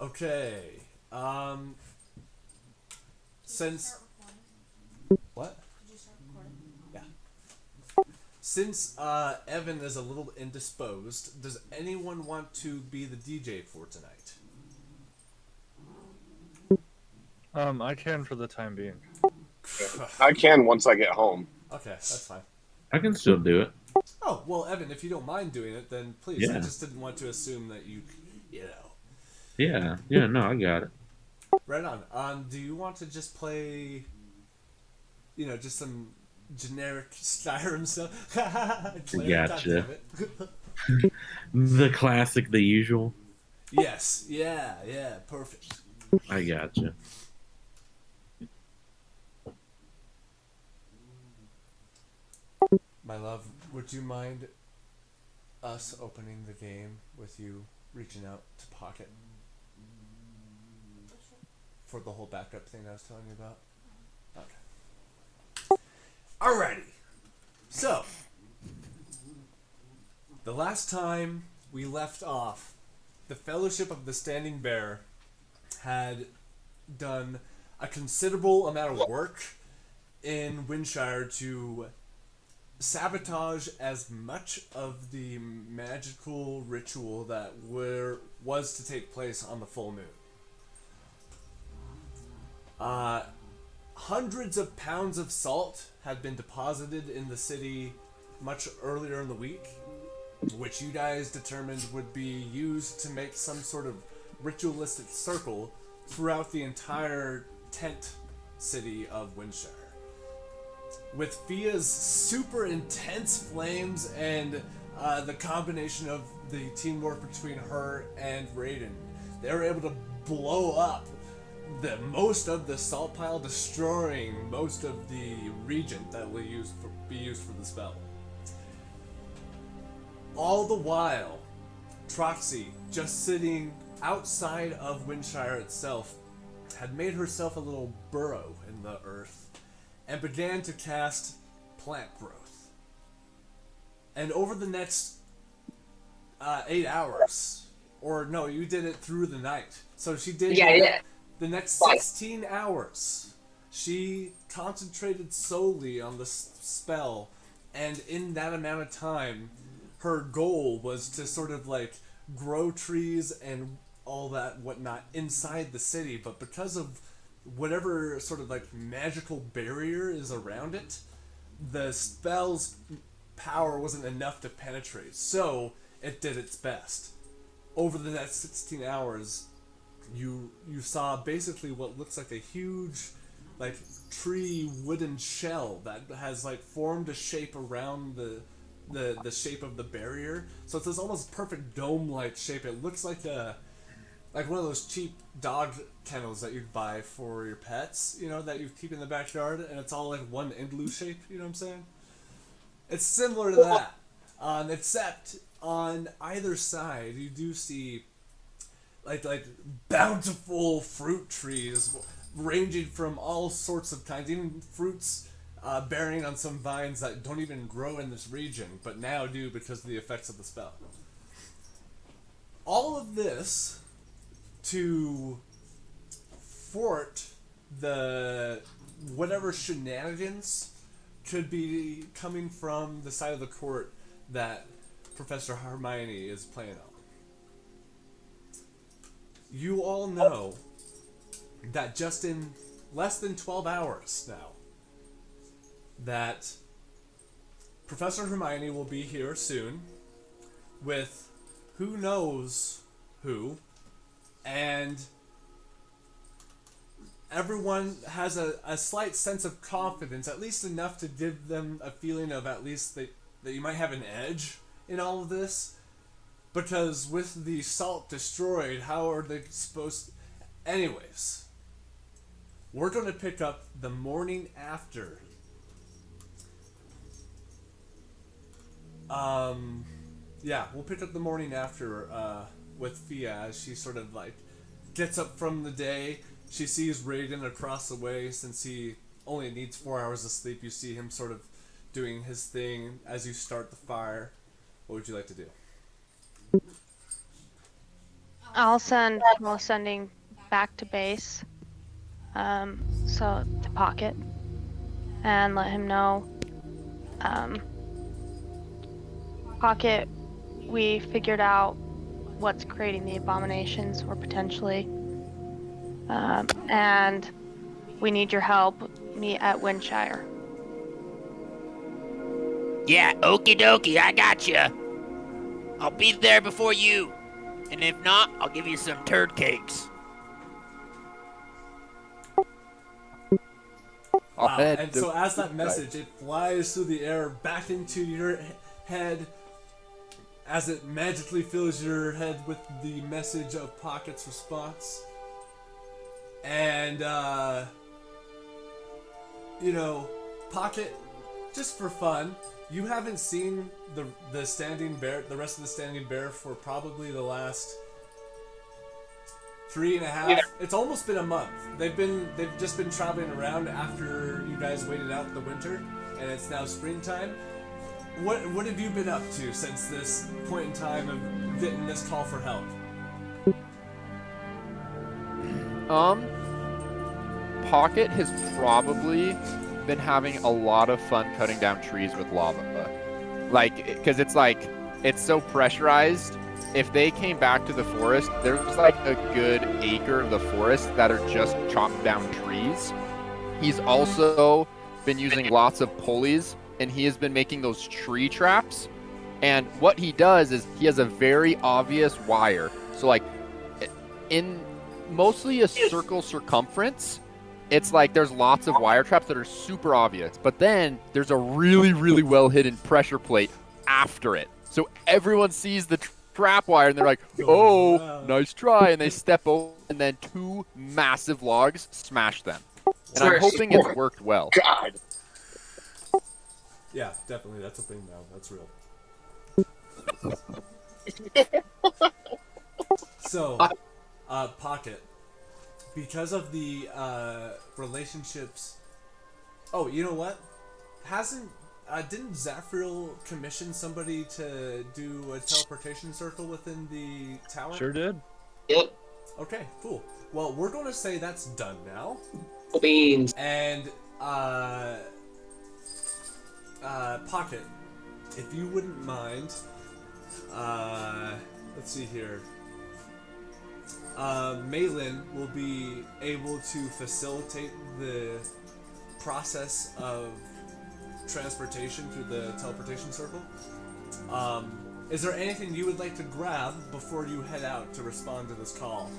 Okay. Um, Did you since start recording? what? Did you start recording? Yeah. Since Evan is a little indisposed, does anyone want to be the DJ for tonight? I can for the time being. I can once I get home. Okay, that's fine. I can still do it. Oh, well, Evan, if you don't mind doing it, then please. I Yeah. just didn't want to assume that you know. Yeah. Yeah. No, I got it. Right on. Do you want to just play, just some generic Skyrim stuff? Claire, God Gotcha. damn it. The classic, the usual. Yes. Yeah. Yeah. Perfect. I gotcha. My love, would you mind us opening the game with you reaching out to Pocket for the whole backup thing I was telling you about? Okay. Alrighty. So, the last time we left off, the Fellowship of the Standing Bear had done a considerable amount of work in Windshire to sabotage as much of the magical ritual that was to take place on the full moon. Hundreds of pounds of salt had been deposited in the city much earlier in the week, which you guys determined would be used to make some sort of ritualistic circle throughout the entire tent city of Windshire. With Fia's super intense flames and the combination of the teamwork between her and Raiden, they were able to blow up the most of the salt pile, destroying most of the regent that will be used for the spell. All the while, Troxy, just sitting outside of Windshire itself, had made herself a little burrow in the earth and began to cast plant growth. And over the next 8 hours, or no, you did it through the night. So she did the next 16 hours. She concentrated solely on the spell, and in that amount of time, her goal was to sort of like grow trees and all that whatnot inside the city, but because of whatever sort of like magical barrier is around it, the spell's power wasn't enough to penetrate, so it did its best. Over the next 16 hours, you saw basically what looks like a huge like tree wooden shell that has like formed a shape around the shape of the barrier, so it's this almost perfect dome-like shape. It looks like one of those cheap dog kennels that you'd buy for your pets, that you keep in the backyard, and it's all like one igloo shape, you know what I'm saying? It's similar to that, except on either side you do see like bountiful fruit trees ranging from all sorts of kinds, even fruits bearing on some vines that don't even grow in this region, but now do because of the effects of the spell. All of this to thwart the whatever shenanigans could be coming from the side of the court that Professor Hermione is playing on. You all know that just in less than 12 hours now, that Professor Hermione will be here soon with who knows who, and everyone has a slight sense of confidence, at least enough to give them a feeling of at least that you might have an edge in all of this. Because with the salt destroyed, how are they supposed to... Anyways, we're going to pick up the morning after. Yeah, we'll pick up the morning after with Fia as she sort of like gets up from the day. She sees Raiden across the way. Since he only needs 4 hours of sleep, you see him sort of doing his thing as you start the fire. What would you like to do? I'll sending back to base. So to Pocket, and let him know. Pocket, we figured out what's creating the abominations, or potentially, and we need your help. Meet at Windshire. Yeah, okie dokie, I gotcha. I'll be there before you. And if not, I'll give you some turd cakes. Wow. head And to- so as that message, it flies through the air back into your head, as it magically fills your head with the message of Pocket's response. And, you know, Pocket, just for fun, you haven't seen the standing bear, the rest of the standing bear, for probably the last 3.5. Yeah. It's almost been a month. They've just been traveling around after you guys waited out the winter, and it's now springtime. What have you been up to since this point in time of getting this call for help? Pocket has probably been having a lot of fun cutting down trees with lava. Like, because it's so pressurized. If they came back to the forest, there's like a good acre of the forest that are just chopped down trees. He's also been using lots of pulleys, and he has been making those tree traps. And what he does is he has a very obvious wire. So like in mostly a circle circumference, it's like there's lots of wire traps that are super obvious. But then there's a really, really well hidden pressure plate after it. So everyone sees the trap wire and they're like, oh, wow. nice try. And they step over, and then 2 massive logs smash them. And I'm hoping it's worked well. God. Yeah, definitely. That's a thing now. That's real. So, Pocket, because of the relationships. Oh, you know what? Didn't Zafriel commission somebody to do a teleportation circle within the tower? Sure did. Yep. Okay, cool. Well, we're going to say that's done now. Beans. And, Pocket, if you wouldn't mind, let's see here. Malin will be able to facilitate the process of transportation through the teleportation circle. Is there anything you would like to grab before you head out to respond to this call?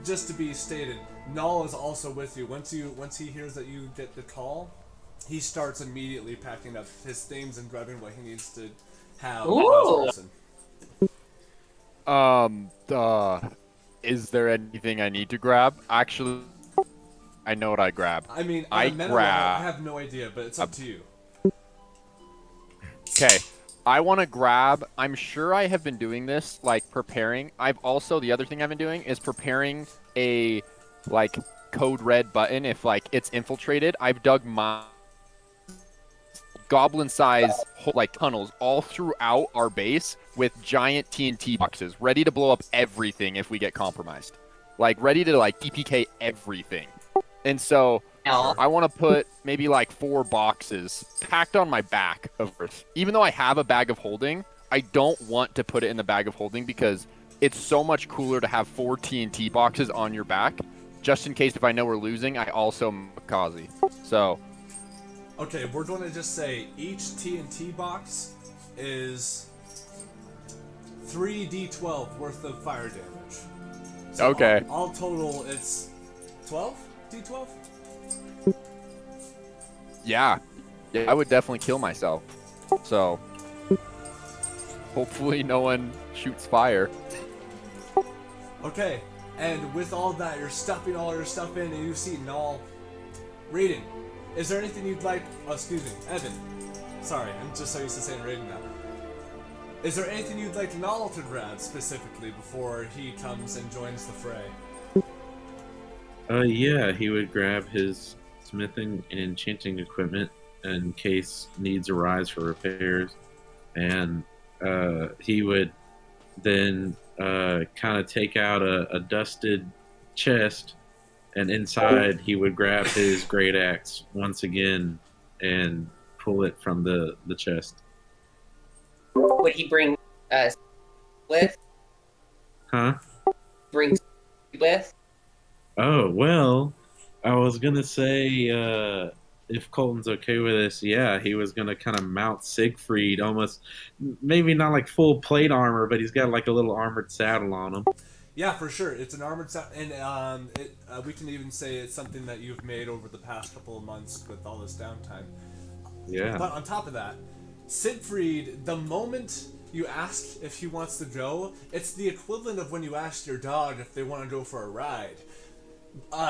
Just to be stated, Null is also with you. Once he hears that you get the call, he starts immediately packing up his things and grabbing what he needs to have. Ooh. As person. Is there anything I need to grab? Actually, I know what I grab. I mean, I on a meta level, I grab- have no idea, but it's up to you. Okay, I want to grab. I'm sure I have been doing this, like preparing. I've also, the other thing I've been doing is preparing a like code red button if like it's infiltrated. I've dug my goblin size like tunnels all throughout our base with giant TNT boxes ready to blow up everything if we get compromised. Like ready to like DPK everything. And so Hell. I want to put maybe like 4 boxes packed on my back of earth. Even though I have a bag of holding, I don't want to put it in the bag of holding because it's so much cooler to have 4 TNT boxes on your back. Just in case if I know we're losing, I also Makazi. So Okay, we're going to just say each TNT box is 3d12 worth of fire damage. So Okay. All total, it's 12 d12. yeah, I would definitely kill myself. So hopefully no one shoots fire. Okay, and with all that, you're stuffing all your stuff in, and you see Null reading. Is there anything you'd like? Oh, excuse me, Evan. Sorry, I'm just so used to saying reading now. Is there anything you'd like Null to grab specifically before he comes and joins the fray? Yeah, he would grab his smithing and enchanting equipment in case needs arise for repairs, and he would then kind of take out a dusted chest, and inside he would grab his great axe once again and pull it from the chest. Would he bring with? Huh? Bring with? Oh, well, I was gonna say, if Colton's okay with this, yeah, he was gonna kind of mount Siegfried, almost, maybe not like full plate armor, but he's got like a little armored saddle on him. Yeah, for sure. It's an armored and we can even say it's something that you've made over the past couple of months with all this downtime. Yeah. But on top of that, Siegfried, the moment you ask if he wants to go, it's the equivalent of when you ask your dog if they want to go for a ride.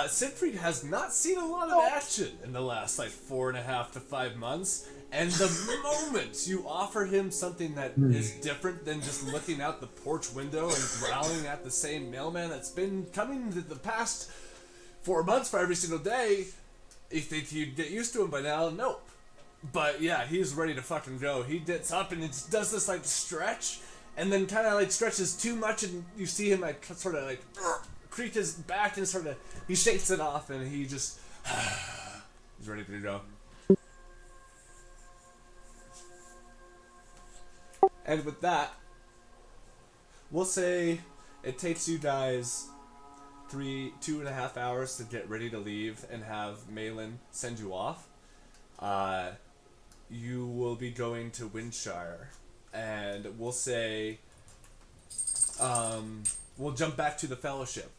Siegfried has not seen a lot of action in the last 4.5 to 5 months, and the moment you offer him something that is different than just looking out the porch window and growling at the same mailman that's been coming the past 4 months for every single day, you think you'd get used to him by now? Nope. But yeah, he's ready to fucking go. He gets up and it just does this stretch, and then kind of stretches too much, and you see him sort of creak his back and sort of he shakes it off, and he just he's ready to go. And with that, we'll say it takes you guys 2.5 hours to get ready to leave and have Malin send you off. You will be going to Windshire, and we'll say, we'll jump back to the Fellowship.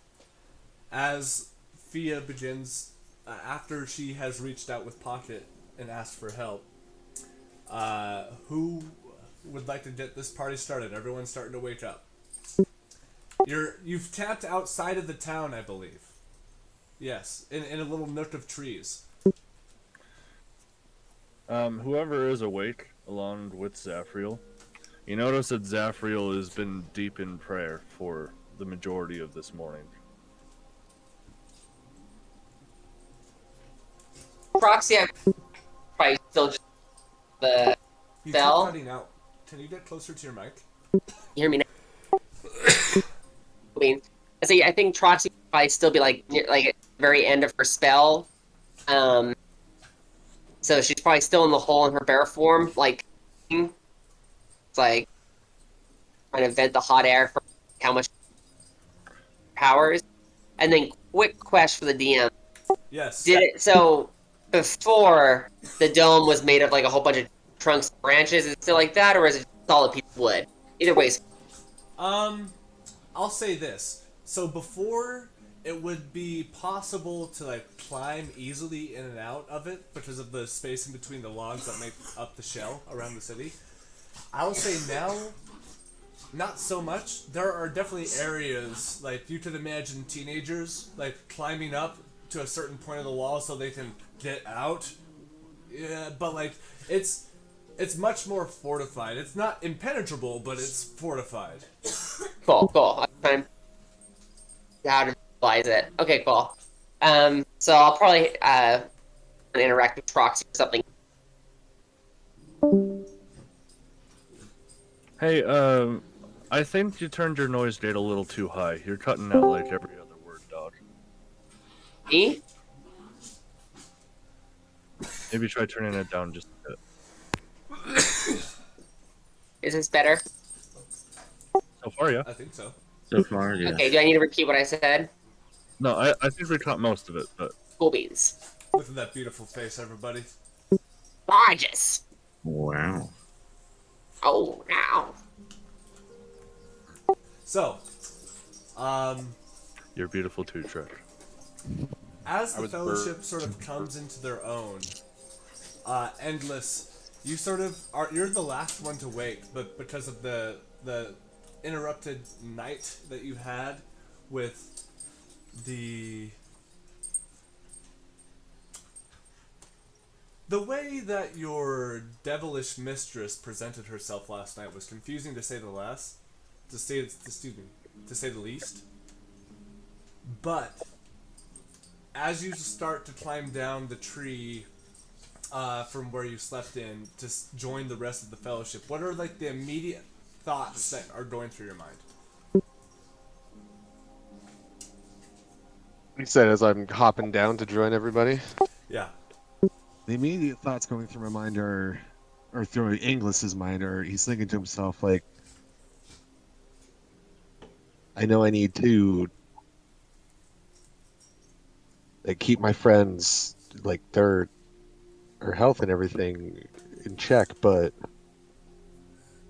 As Fia begins, after she has reached out with Pocket and asked for help, who would like to get this party started? Everyone's starting to wake up. You've camped outside of the town, I believe. Yes, in a little nook of trees. Whoever is awake, along with Zafriel, you notice that Zafriel has been deep in prayer for the majority of this morning. Proxy, I'm probably still just the You spell. keep cutting out. Can you get closer to your mic? You hear me now? I think Troxy would probably still be at the very end of her spell. So she's probably still in the hole in her bear form, it's trying to vent the hot air for how much powers. And then quick question for the DM. Yes. So before the dome was made of a whole bunch of trunks and branches, is it still like that, or is it solid piece of wood? Either way. I'll say this. So before, it would be possible to climb easily in and out of it because of the space in between the logs that make up the shell around the city. I'll say now, not so much. There are definitely areas you could imagine teenagers climbing up to a certain point of the wall so they can get out. Yeah, but it's much more fortified. It's not impenetrable, but it's fortified. Cool. I'm trying how to visualize it. Okay, cool. So I'll probably interact with Troxy or something. Hey, I think you turned your noise gate a little too high. You're cutting out every other word, dog. Me? Maybe try turning it down just a bit. Is this better? So far, yeah. I think so. So far, yeah. Okay, do I need to repeat what I said? No, I think we caught most of it, but... Cool beans. Look at that beautiful face, everybody. Gorgeous. Wow. Oh, now. So, You're beautiful too, Trek. as the Fellowship sort of comes into their own, Endless, you sort of you're the last one to wake, but because of the interrupted night that you had with the way that your devilish mistress presented herself last night was confusing to say the least. But as you start to climb down the tree from where you slept in to join the rest of the Fellowship, what are the immediate thoughts that are going through your mind? He said as I'm hopping down to join everybody. Yeah. The immediate thoughts going through my mind are, or through Inglis's mind, are he's thinking to himself like, I know I need to like keep my friends like their health and everything in check, but for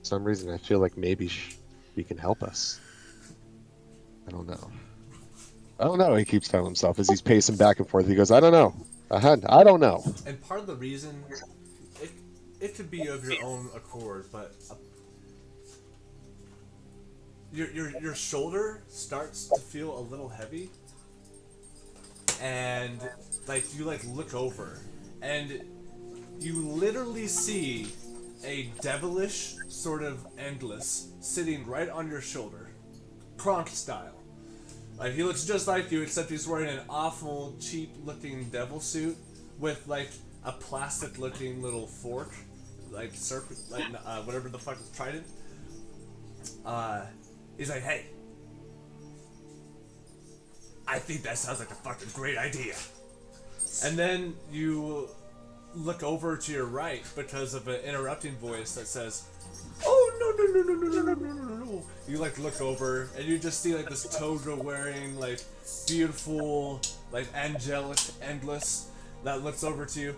some reason I feel like maybe she can help us. I don't know. I don't know. He keeps telling himself as he's pacing back and forth. He goes, I don't know. I don't know. And part of the reason, it could be of your own accord, but your shoulder starts to feel a little heavy, and like you like look over, and you literally see a devilish sort of endless sitting right on your shoulder, Kronk style. Like he looks just like you, except he's wearing an awful cheap-looking devil suit with like a plastic-looking little fork, like serpent, like whatever the fuck is trident. He's like, hey, I think that sounds like a fucking great idea. And then you look over to your right because of an interrupting voice that says, oh no. You like look over and you just see like this toga wearing like beautiful like angelic endless that looks over to you.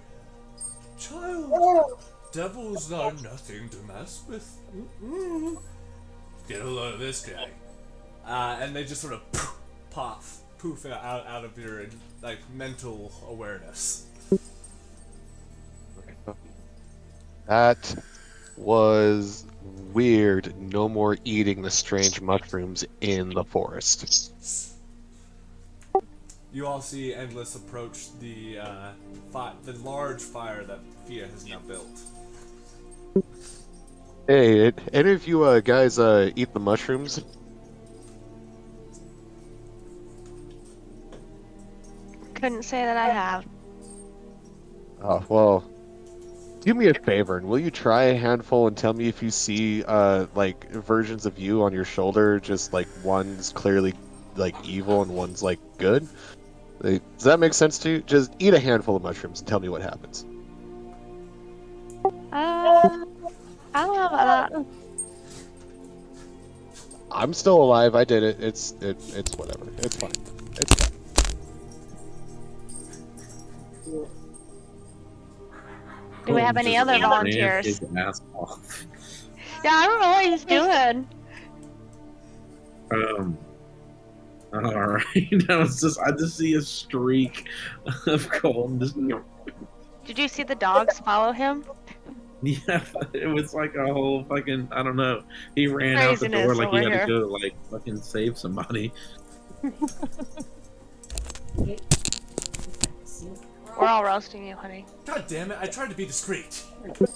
Child, devils are nothing to mess with. Get a load of this guy. And they just sort of poof out of your like mental awareness. That was weird. No more eating the strange mushrooms in the forest. You all see Endless approach the large fire that Fia has now built. Hey, any of you guys eat the mushrooms? Couldn't say that I have. Oh, well, do me a favor, and will you try a handful and tell me if you see like versions of you on your shoulder, just like one's clearly like evil and one's like good? Does that make sense to you? Just eat a handful of mushrooms and tell me what happens. I don't know about that. I'm still alive. I did it. It's whatever. It's fine. It's fine. Do we have any other volunteers? His ass off. Yeah, I don't know what he's doing. All right. I just see a streak of Colton. Did you see the dogs follow him? Yeah, it was like a whole fucking. I don't know. He ran out the door Craziness like he over had to here. go like fucking save somebody. We're all roasting you, honey. God damn it! I tried to be discreet.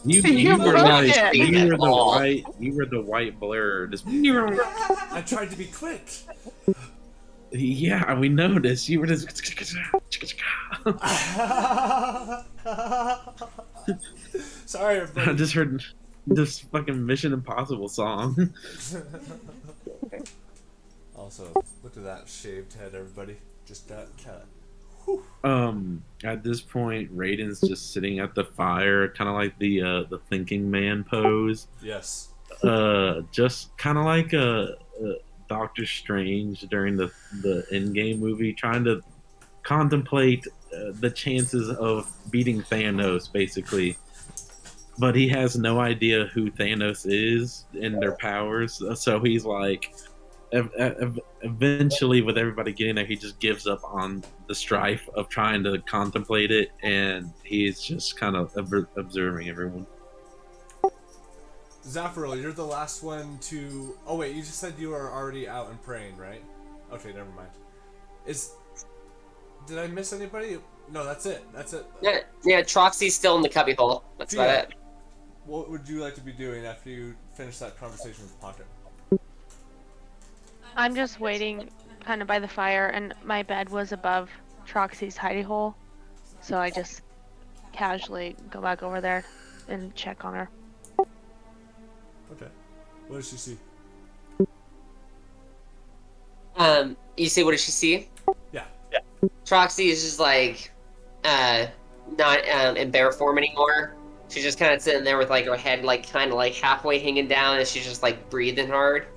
You You were ruined like it. you were the white blur. Just I tried to be quick. yeah, we noticed. You were just. Sorry, I everybody. just heard this fucking Mission Impossible song. Also, look at that shaved head, everybody. Just got cut. At this point, Raiden's just sitting at the fire, kind of like the thinking man pose. Yes. Just kind of like Doctor Strange during the Endgame movie, trying to contemplate the chances of beating Thanos, basically. But he has no idea who Thanos is and their powers, so he's like, eventually, with everybody getting there, he just gives up on the strife of trying to contemplate it, and he's just kind of observing everyone. Zafiril, you're the last one to... Oh wait, you just said you were already out and praying, right? Okay, never mind. Did I miss anybody? No, that's it. That's it. Yeah, Troxy's still in the cubbyhole. That's about it. What would you like to be doing after you finish that conversation with Pocket? I'm just waiting kind of by the fire, and my bed was above Troxy's hidey hole, so I just casually go back over there and check on her. Okay. What does she see? You say, what does she see? Yeah. Troxy is just like not in bear form anymore. She's just kind of sitting there with like her head like kind of like halfway hanging down, and she's just like breathing hard.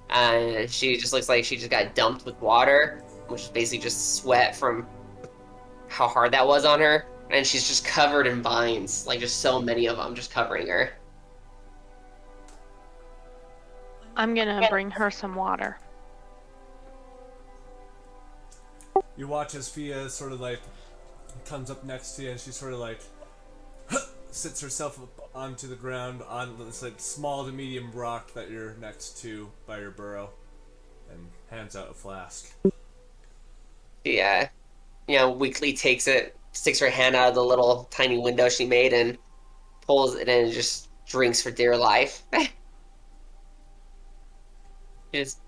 And she just looks like she just got dumped with water, which is basically just sweat from how hard that was on her. And she's just covered in vines, like just so many of them just covering her. I'm gonna bring her some water. You watch as Fia sort of like comes up next to you, and she sort of like sits herself up onto the ground on this like small to medium rock that you're next to by your burrow, and hands out a flask. She, weakly takes it, sticks her hand out of the little tiny window she made, and pulls it in and just drinks for dear life. Just,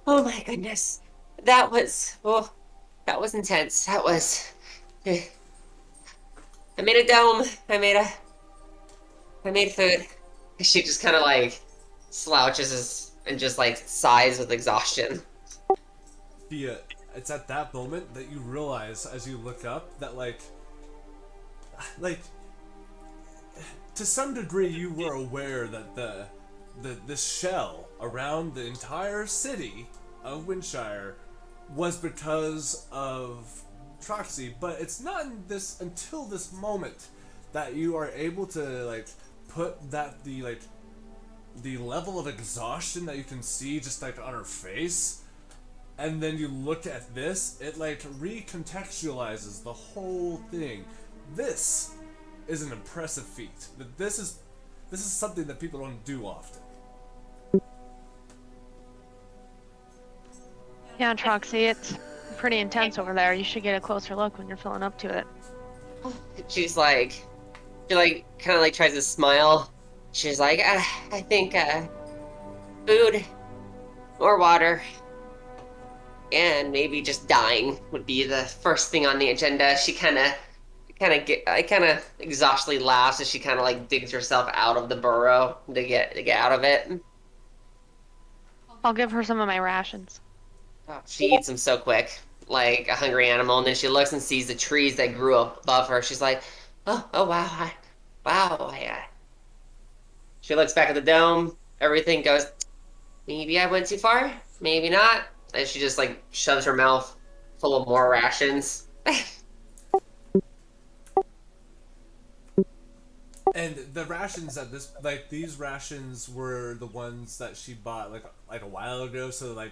oh my goodness, that was intense. That was. I made a dome. I made food. She just kind of like slouches and just like sighs with exhaustion. Fia, it's at that moment that you realize as you look up that like to some degree you were aware that the shell around the entire city of Windshire was because of Troxy, but it's not until this moment that you are able to like put that the level of exhaustion that you can see just like on her face, and then you look at this, it like recontextualizes the whole thing. This is an impressive feat. This is something that people don't do often. Yeah, Troxy, it's pretty intense over there. You should get a closer look when you're filling up to it. She's like, she like kind of like tries to smile. She's like, I think food, more water, and maybe just dying would be the first thing on the agenda. She kind of exhaustedly laughs as she kind of like digs herself out of the burrow to get out of it. I'll give her some of my rations. Oh, she eats them so quick, like a hungry animal, and then she looks and sees the trees that grew up above her. She's like, oh wow, wow. She looks back at the dome. Everything goes, maybe I went too far, maybe not. And she just like shoves her mouth full of more rations. And the rations at this, like these rations were the ones that she bought like a while ago. So like,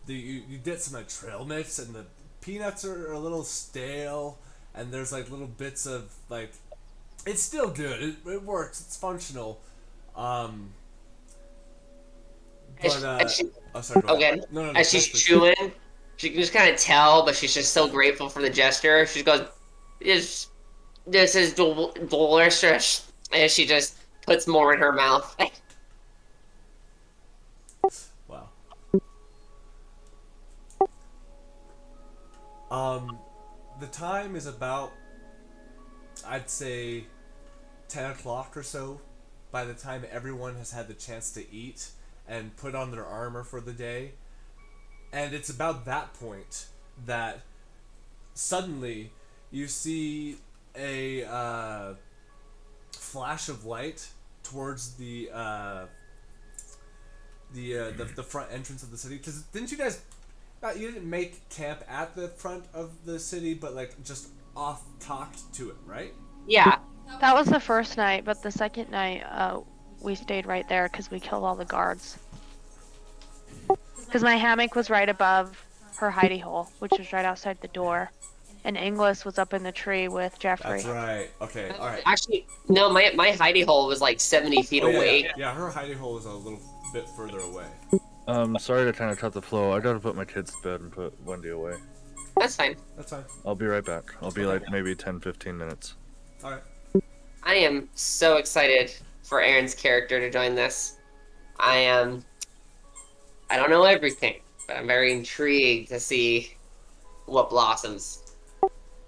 you get some like trail mix, and the peanuts are a little stale, and there's like little bits of like, it's still good. It works. It's functional. But oh sorry. Go Okay. ahead. No. As she's please. chewing, she can just kind of tell, but she's just so grateful for the gesture. She goes, this is delicious," and she just puts more in her mouth. Wow. The time is about, I'd say, 10 o'clock or so by the time everyone has had the chance to eat and put on their armor for the day. And it's about that point that suddenly you see a flash of light towards the front entrance of the city. Because didn't you guys, you didn't make camp at the front of the city, but like just off talked to it, right? Yeah. That was the first night, but the second night, we stayed right there because we killed all the guards. Because my hammock was right above her hidey hole, which was right outside the door. And Inglis was up in the tree with Jeffrey. That's right. Okay, alright. Actually, no, my hidey hole was like 70 feet away. Yeah, her hiding hole is a little bit further away. Sorry to kind of cut the flow. I gotta put my kids to bed and put Wendy away. That's fine. That's fine. I'll be right back. I'll be like maybe 10-15 minutes. Alright. I am so excited for Aaron's character to join this. I don't know everything, but I'm very intrigued to see what blossoms.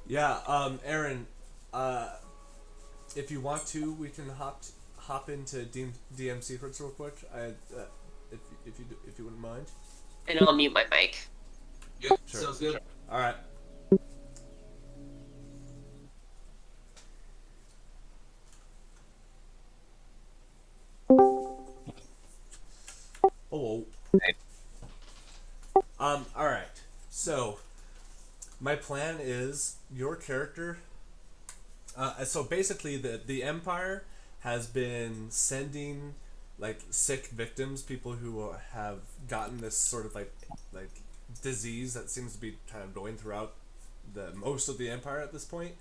Yeah, Aaron, if you want to, we can hop into DM secrets real quick. If you wouldn't mind. And I'll mute my mic. Yep, Sure. sounds good. All right. All right. So, my plan is your character. So basically, the Empire has been sending like sick victims, people who have gotten this sort of like disease that seems to be kind of going throughout the most of the Empire at this point.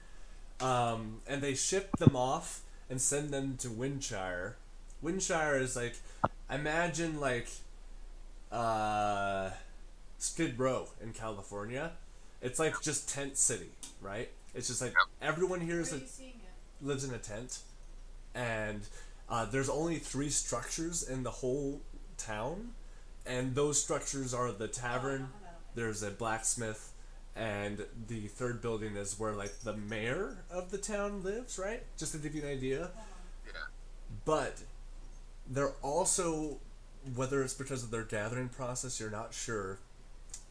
And they ship them off and send them to Windshire. Windshire is like, imagine like Skid Row in California. It's like just tent city, right? It's just like everyone here lives in a tent, and there's only 3 structures in the whole town, and those structures are the tavern, there's a blacksmith, and the third building is where like the mayor of the town lives, right? Just to give you an idea. Yeah. But they're also, whether it's because of their gathering process, you're not sure,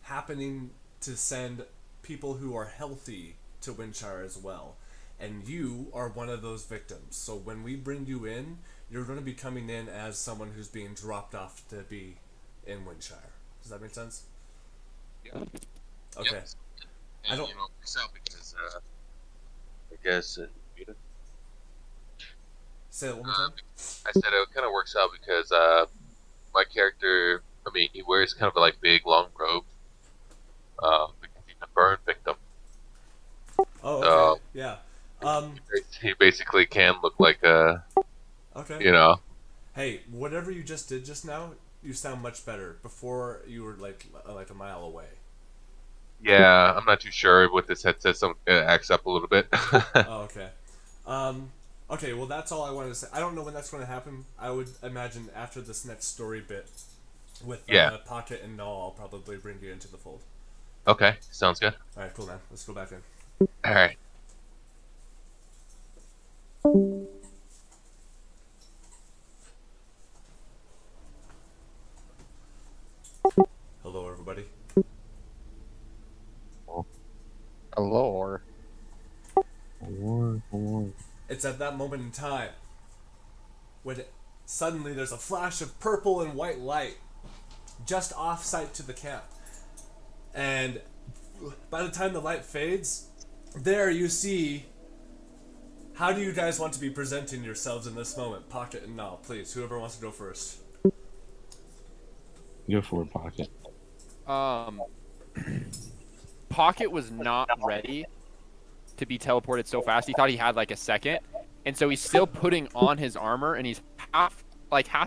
happening to send people who are healthy to Windshire as well. And you are one of those victims. So when we bring you in, you're going to be coming in as someone who's being dropped off to be in Windshire. Does that make sense? Yeah. Okay. Yep. And, I don't. it works out because, I guess, Say that one more time. I said it kind of works out because, my character, I mean, he wears kind of like big, long robe, because he's a burn victim. Oh, okay. So, Yeah. he basically can look like a, Okay. you know. Hey, whatever you just did just now, you sound much better. Before you were like a mile away. Yeah, I'm not too sure what this headset acts up a little bit. Oh, okay. Okay, well, that's all I wanted to say. I don't know when that's going to happen. I would imagine after this next story bit with Pocket and Null, I'll probably bring you into the fold. Okay, sounds good. All right, cool, man. Let's go back in. All right. Hello, everybody. Hello. It's at that moment in time when suddenly there's a flash of purple and white light just off-site to the camp. And by the time the light fades, there you see... How do you guys want to be presenting yourselves in this moment? Pocket and Null, please. Whoever wants to go first. Go for it, Pocket. Pocket was not ready to be teleported so fast. He thought he had like a second, and so he's still putting on his armor, and he's half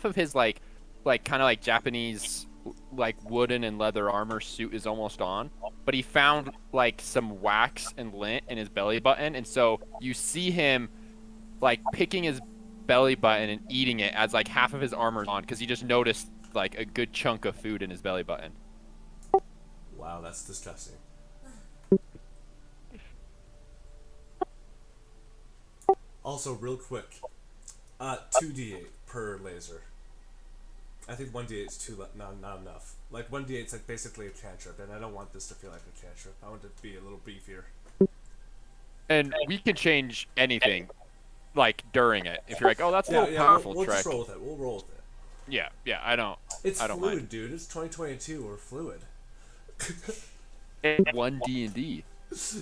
of his like kind of like Japanese like wooden and leather armor suit is almost on, but he found like some wax and lint in his belly button, and so you see him like picking his belly button and eating it as like half of his armor's on, because he just noticed like a good chunk of food in his belly button. Wow, that's disgusting. Also, real quick, 2d8 per laser. I think 1d8 is not enough. Like 1d8 is like basically a cantrip, and I don't want this to feel like a cantrip. I want it to be a little beefier. And we can change anything, like during it. If you're like, oh, that's a little powerful, we'll Trek. just roll with it. We'll roll with it. Yeah, I don't. It's I don't fluid, mind. dude. It's 2022. We're fluid. One D&D.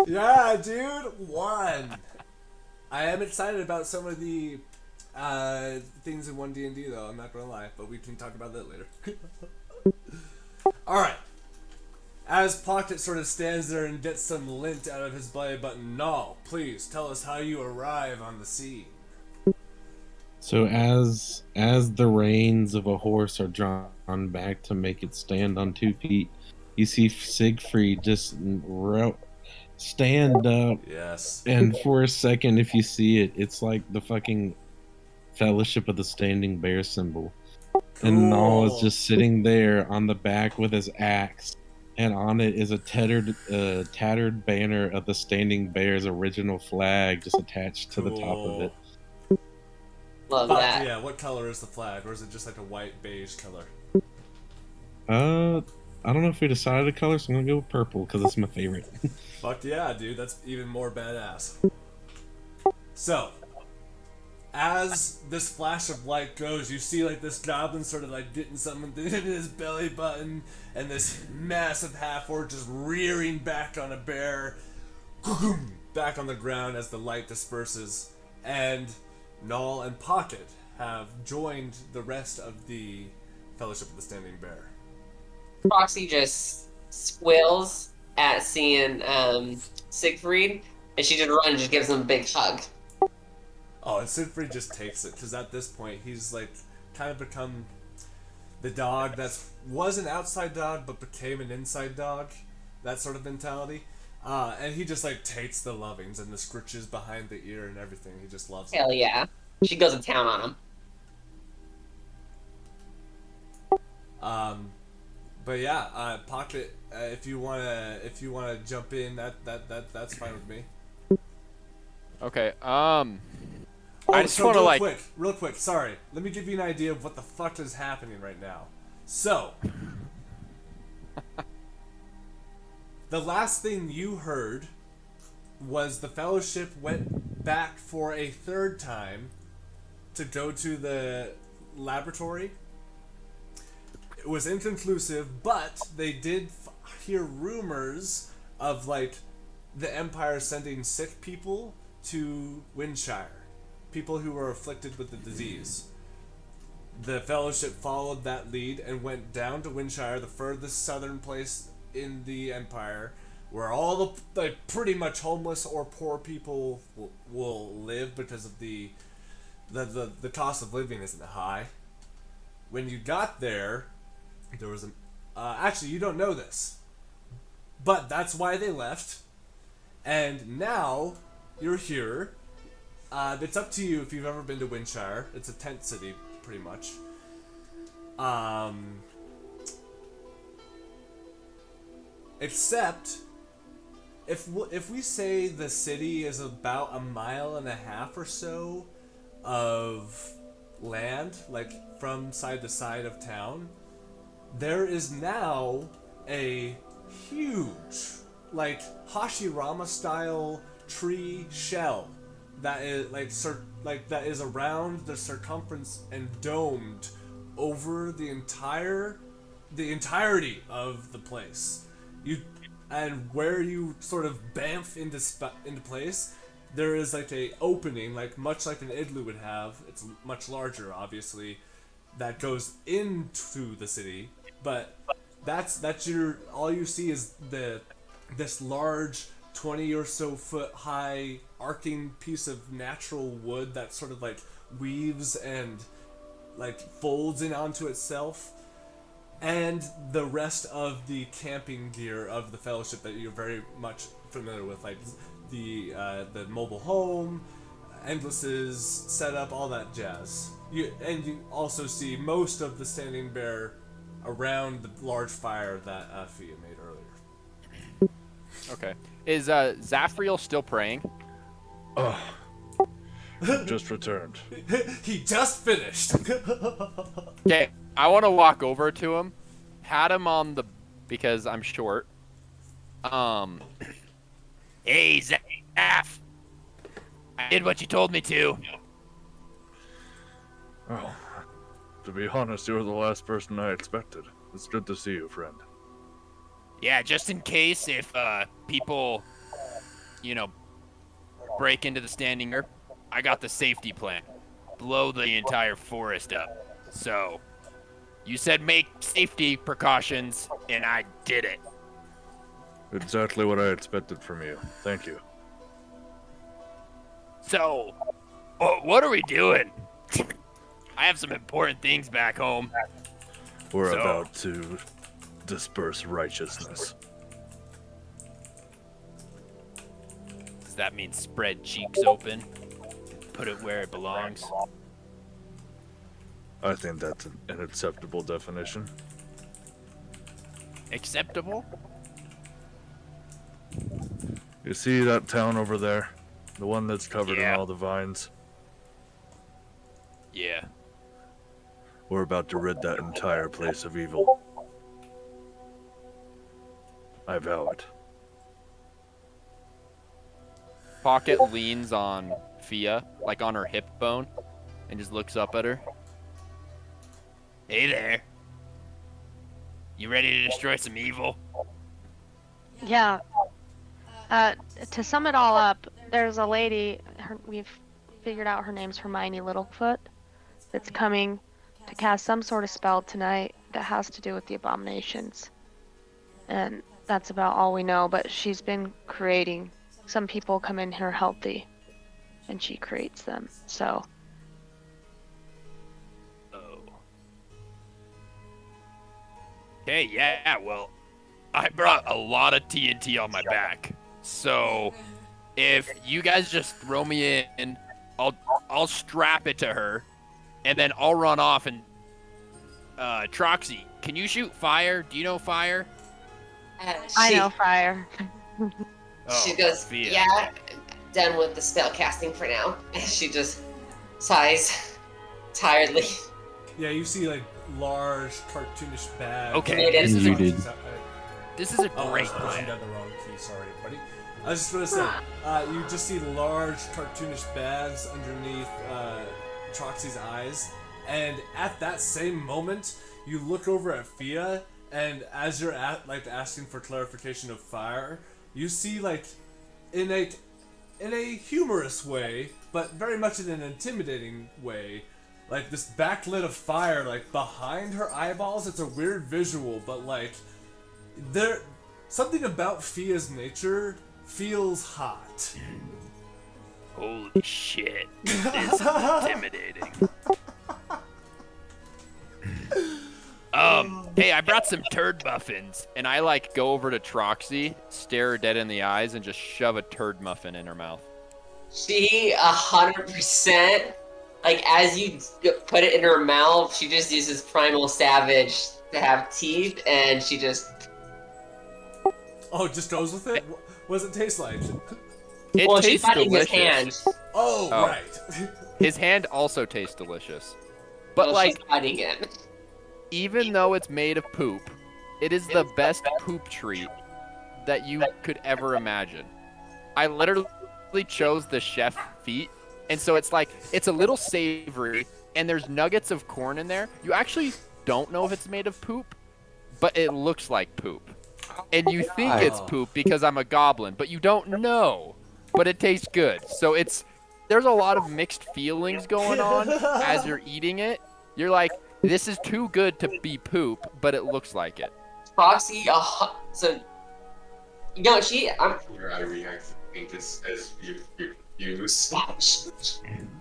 Yeah, dude. 1. I am excited about some of the things in 1D&D, though. I'm not gonna lie, but we can talk about that later. All right. As Pocket sort of stands there and gets some lint out of his belly button, Null, please tell us how you arrive on the scene. So as the reins of a horse are drawn back to make it stand on 2 feet, you see Siegfried just stand up. Yes. And for a second, if you see it, it's like the fucking Fellowship of the Standing Bear symbol. Cool. And Null is just sitting there on the back with his axe, and on it is a tattered banner of the Standing Bear's original flag just attached to the top of it. Love that. Yeah, what color is the flag? Or is it just like a white beige color? I don't know if we decided a color, so I'm gonna go with purple because it's my favorite. Fuck yeah, dude. That's even more badass. So, as this flash of light goes, you see like this goblin sort of like getting something in his belly button, and this massive half-orc just rearing back on a bear, back on the ground as the light disperses, and Null and Pocket have joined the rest of the Fellowship of the Standing Bear. Proxy just squeals at seeing Siegfried, and she just runs and just gives him a big hug. Oh, and Siegfried just takes it, because at this point he's like kind of become the dog that was an outside dog but became an inside dog, that sort of mentality. And he just like takes the lovings and the scritches behind the ear and everything. He just loves it. Hell yeah. She goes to town on him. But yeah, Pocket, if you wanna jump in, that's fine with me. Okay. Oh, I just so want to real quick. Sorry, let me give you an idea of what the fuck is happening right now. So, the last thing you heard was the Fellowship went back for a third time to go to the laboratory. It was inconclusive, but they did hear rumors of like the Empire sending sick people to Windshire, people who were afflicted with the disease. The Fellowship followed that lead and went down to Windshire, the furthest southern place in the Empire, where all the like pretty much homeless or poor people will live because of the cost of living isn't high. When you got there was an actually you don't know this, but that's why they left, and now you're here. It's up to you if you've ever been to Windshire. It's a tent city, pretty much. Except, if we say the city is about 1.5 miles or so of land, like from side to side of town, there is now a huge, like Hashirama style tree shell that is that is around the circumference and domed over the entirety of the place. And where you sort of bamf into place, there is like a opening, like much like an igloo would have. It's much larger, obviously, that goes into the city. But that's your all you see is this large 20 or so foot high arcing piece of natural wood that sort of like weaves and like folds in onto itself, and the rest of the camping gear of the Fellowship that you're very much familiar with, like the mobile home, endlesses, setup, all that jazz. You also see most of the Standing Bear around the large fire that Fia made earlier. Okay. Is Zafriel still praying? Oh, just returned. He just finished. Okay, I want to walk over to him, pat him on the, because I'm short. Hey, Zaf. I did what you told me to. Oh, to be honest, you were the last person I expected. It's good to see you, friend. Yeah, just in case if people, break into the Standing Earth, I got the safety plan. Blow the entire forest up. So, you said make safety precautions, and I did it. Exactly what I expected from you. Thank you. So, what are we doing? I have some important things back home. We're about to disperse righteousness. Does that mean spread cheeks open? Put it where it belongs? I think that's an acceptable definition. Acceptable? You see that town over there? The one that's covered in Yeah. all the vines? Yeah. We're about to rid that entire place of evil. I vow it. Pocket leans on Fia, like on her hip bone, and just looks up at her. Hey there. You ready to destroy some evil? Yeah. To sum it all up, there's a lady, we've figured out her name's Hermione Littlefoot, that's coming to cast some sort of spell tonight that has to do with the abominations. And that's about all we know, but she's been creating, some people come in here healthy, and she creates them, so. Oh. Okay, yeah, well, I brought a lot of TNT on my back. So, if you guys just throw me in, I'll strap it to her, and then I'll run off and Troxy, can you shoot fire? Do you know fire? I know fire. She Oh, goes, Fia. yeah, done with the spell casting for now. And she just sighs tiredly. Yeah, you see like large cartoonish bags. Okay, this is Muted. This is a Oh, I great was pushing plan. down the wrong key. Sorry, buddy. I was just gonna say, you just see large cartoonish bags underneath Troxy's eyes, and at that same moment, you look over at Fia, and as you're asking for clarification of fire, you see like in a humorous way, but very much in an intimidating way, like this backlit of fire like behind her eyeballs. It's a weird visual, but like there something about Fia's nature feels hot. Holy shit. This is intimidating. Hey, I brought some turd muffins. And I like go over to Troxy, stare her dead in the eyes, and just shove a turd muffin in her mouth. She 100%, like as you put it in her mouth, she just uses Primal Savage to have teeth, and she just. Oh, just goes with it? What does it taste like? It Well, she's tastes biting delicious. his hand. Oh, Oh. right. His hand also tastes delicious. But Well, like, she's biting it. even though it's made of poop, it is the best poop treat that you could ever imagine. I literally chose the chef feet, and so it's like, it's a little savory, and there's nuggets of corn in there. You actually don't know if it's made of poop, but it looks like poop. And you think it's poop because I'm a goblin, but you don't know. But it tastes good. So there's a lot of mixed feelings going on as you're eating it. You're like, this is too good to be poop, but it looks like it. Proxy, so. You know, I react to this as you use.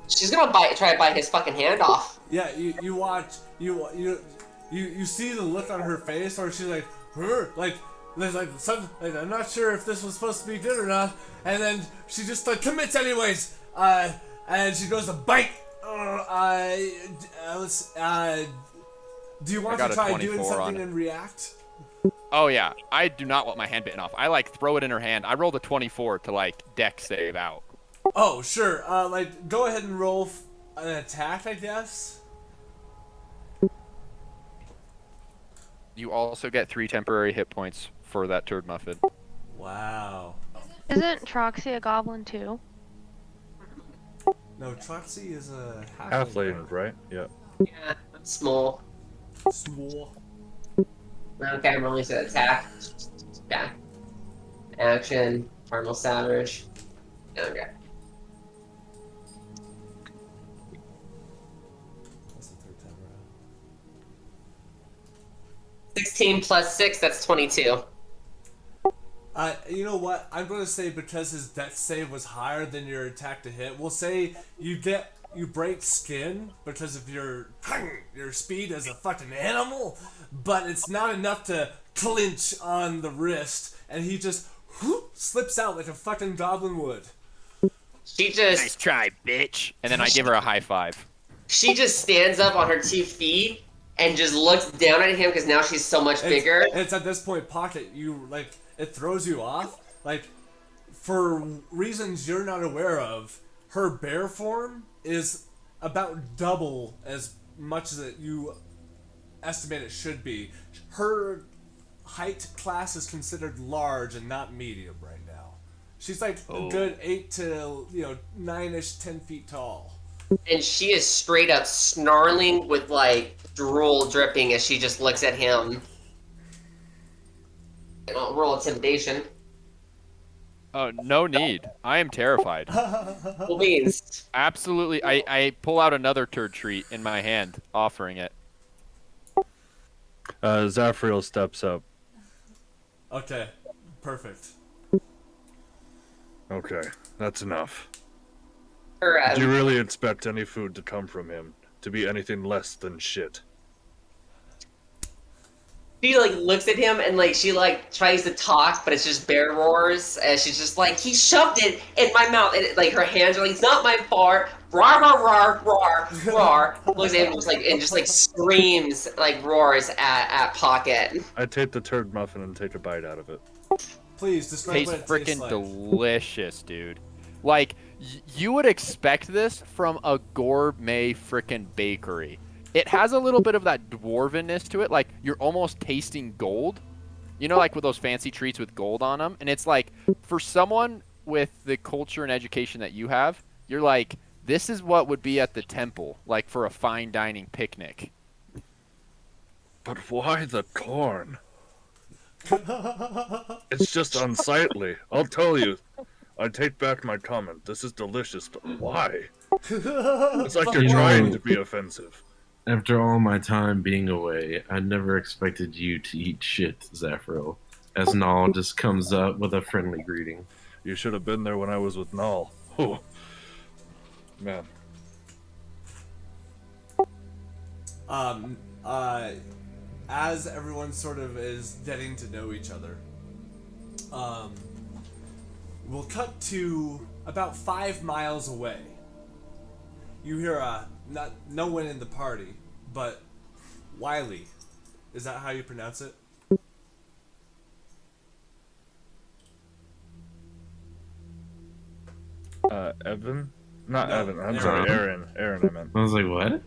She's gonna try to bite his fucking hand off. Yeah, you watch, you see the look on her face, or she's like, like, there's like some, like, I'm not sure if this was supposed to be good or not, and then she just like commits anyways, and she goes to bite. Do you want got to a try 24 doing on something it. and react? Oh yeah, I do not want my hand bitten off. I like throw it in her hand. I rolled a 24 to like deck save out. Oh, sure. Like, go ahead and roll an attack, I guess. You also get 3 temporary hit points for that turd muffin. Wow. Isn't Troxy a goblin too? No, Troxy is a Halfling, right? Yeah. Yeah, small. Small. Okay, I'm rolling to attack. Yeah. Action, Primal Savage. Okay. That's the third time around. 16 plus 6, that's 22. You know what? I'm going to say because his death save was higher than your attack to hit, we'll say you break skin because of your speed as a fucking animal, but it's not enough to clinch on the wrist, and he just slips out like a fucking goblin would. She just Nice try, bitch. And then I give her a high five. she just stands up on her 2 feet and just looks down at him because now she's so much bigger. It's at this point, Pocket, you like it throws you off. Like, for reasons you're not aware of, her bear form is about double as much as you estimate it should be. Her height class is considered large and not medium right now. She's like a good 8 to 9ish, 10 feet tall. And she is straight up snarling with like drool dripping as she just looks at him. And I'll roll intimidation. Oh, no need. I am terrified. Please. Absolutely. I pull out another turd treat in my hand, offering it. Zafriel steps up. Okay, perfect. Okay, that's enough. Or, Do you really expect any food to come from him to be anything less than shit? she like looks at him and like she like tries to talk, but it's just bear roars. And she's just like, he shoved it in my mouth, and like her hands are like, it's not my part. Roar, roar, roar, roar, roar. Looks at him just like screams, like roars at Pocket. I take the turd muffin and take a bite out of it. Please describe Tastes what it tastes freaking like. delicious, dude. Like, you would expect this from a gourmet freaking bakery. It has a little bit of that dwarvenness to it, like you're almost tasting gold. You know, like with those fancy treats with gold on them. And it's like, for someone with the culture and education that you have, you're like, this is what would be at the temple, like for a fine dining picnic. But why the corn? It's just unsightly. I'll tell you. I take back my comment. This is delicious, but why? It's like you're trying to be offensive. After all my time being away, I never expected you to eat shit, Zafriel. As Nall just comes up with a friendly greeting. You should have been there when I was with Nall. Oh, man. As everyone sort of is getting to know each other, we'll cut to about 5 miles away. You hear no one in the party, but Wiley. Is that how you pronounce it? Evan? Not No, Evan. I'm Aaron. sorry, Aaron. Aaron, I meant. I was like, what?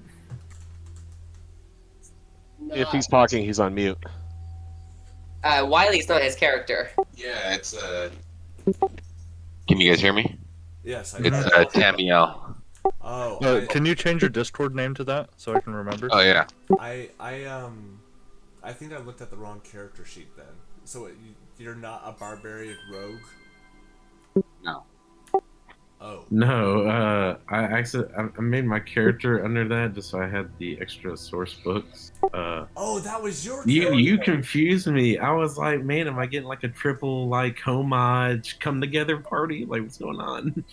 If he's talking, he's on mute. Wiley's not his character. Yeah, it's Can you guys hear me? Yes, I It's know. Tamiel. Oh, Can you change your Discord name to that so I can remember? Oh yeah. I think I looked at the wrong character sheet then. So you're not a barbarian rogue? No. Oh. No, I made my character under that just so I had the extra source books. Oh, that was your You character. confused me. I was like, man, am I getting like a triple like homage come together party? Like, what's going on?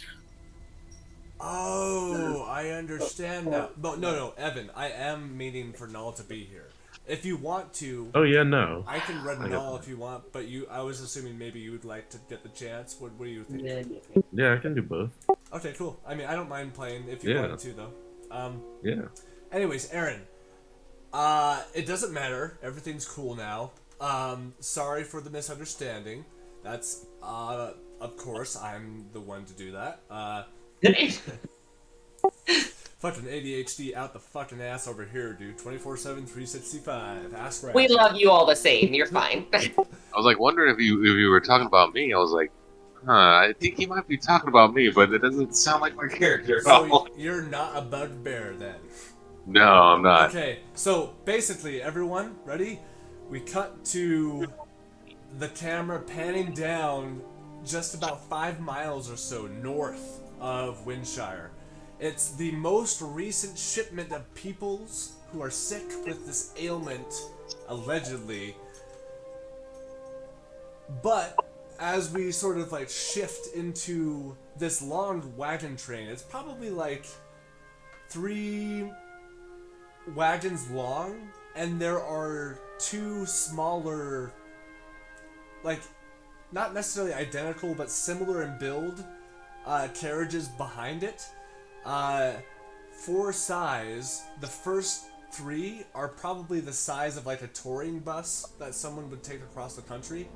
Oh, I understand now. No, Evan, I am meaning for Null to be here. If you want to, Oh yeah, no. I can run I got Null that. if you want, but I was assuming maybe you would like to get the chance. What do you think? Yeah, I can do both. Okay, cool. I mean, I don't mind playing if you Yeah. wanted to, though. Yeah. Anyways, Aaron, it doesn't matter. Everything's cool now. Sorry for the misunderstanding. That's, of course, I'm the one to do that. Fucking ADHD out the fucking ass over here, dude. 24/7, 365. Ask right. We love you all the same. You're fine. I was like wondering if you were talking about me. I was like, I think he might be talking about me, but it doesn't sound like my character at all. So you're not a bugbear then? No, I'm not. Okay, so basically, everyone, ready? We cut to the camera panning down just about 5 miles or so north of Windshire. It's the most recent shipment of peoples who are sick with this ailment, allegedly. But as we sort of like shift into this long wagon train, it's probably like 3 wagons long, and there are 2 smaller, like, not necessarily identical, but similar in build, carriages behind it. For size, the first 3 are probably the size of like a touring bus that someone would take across the country.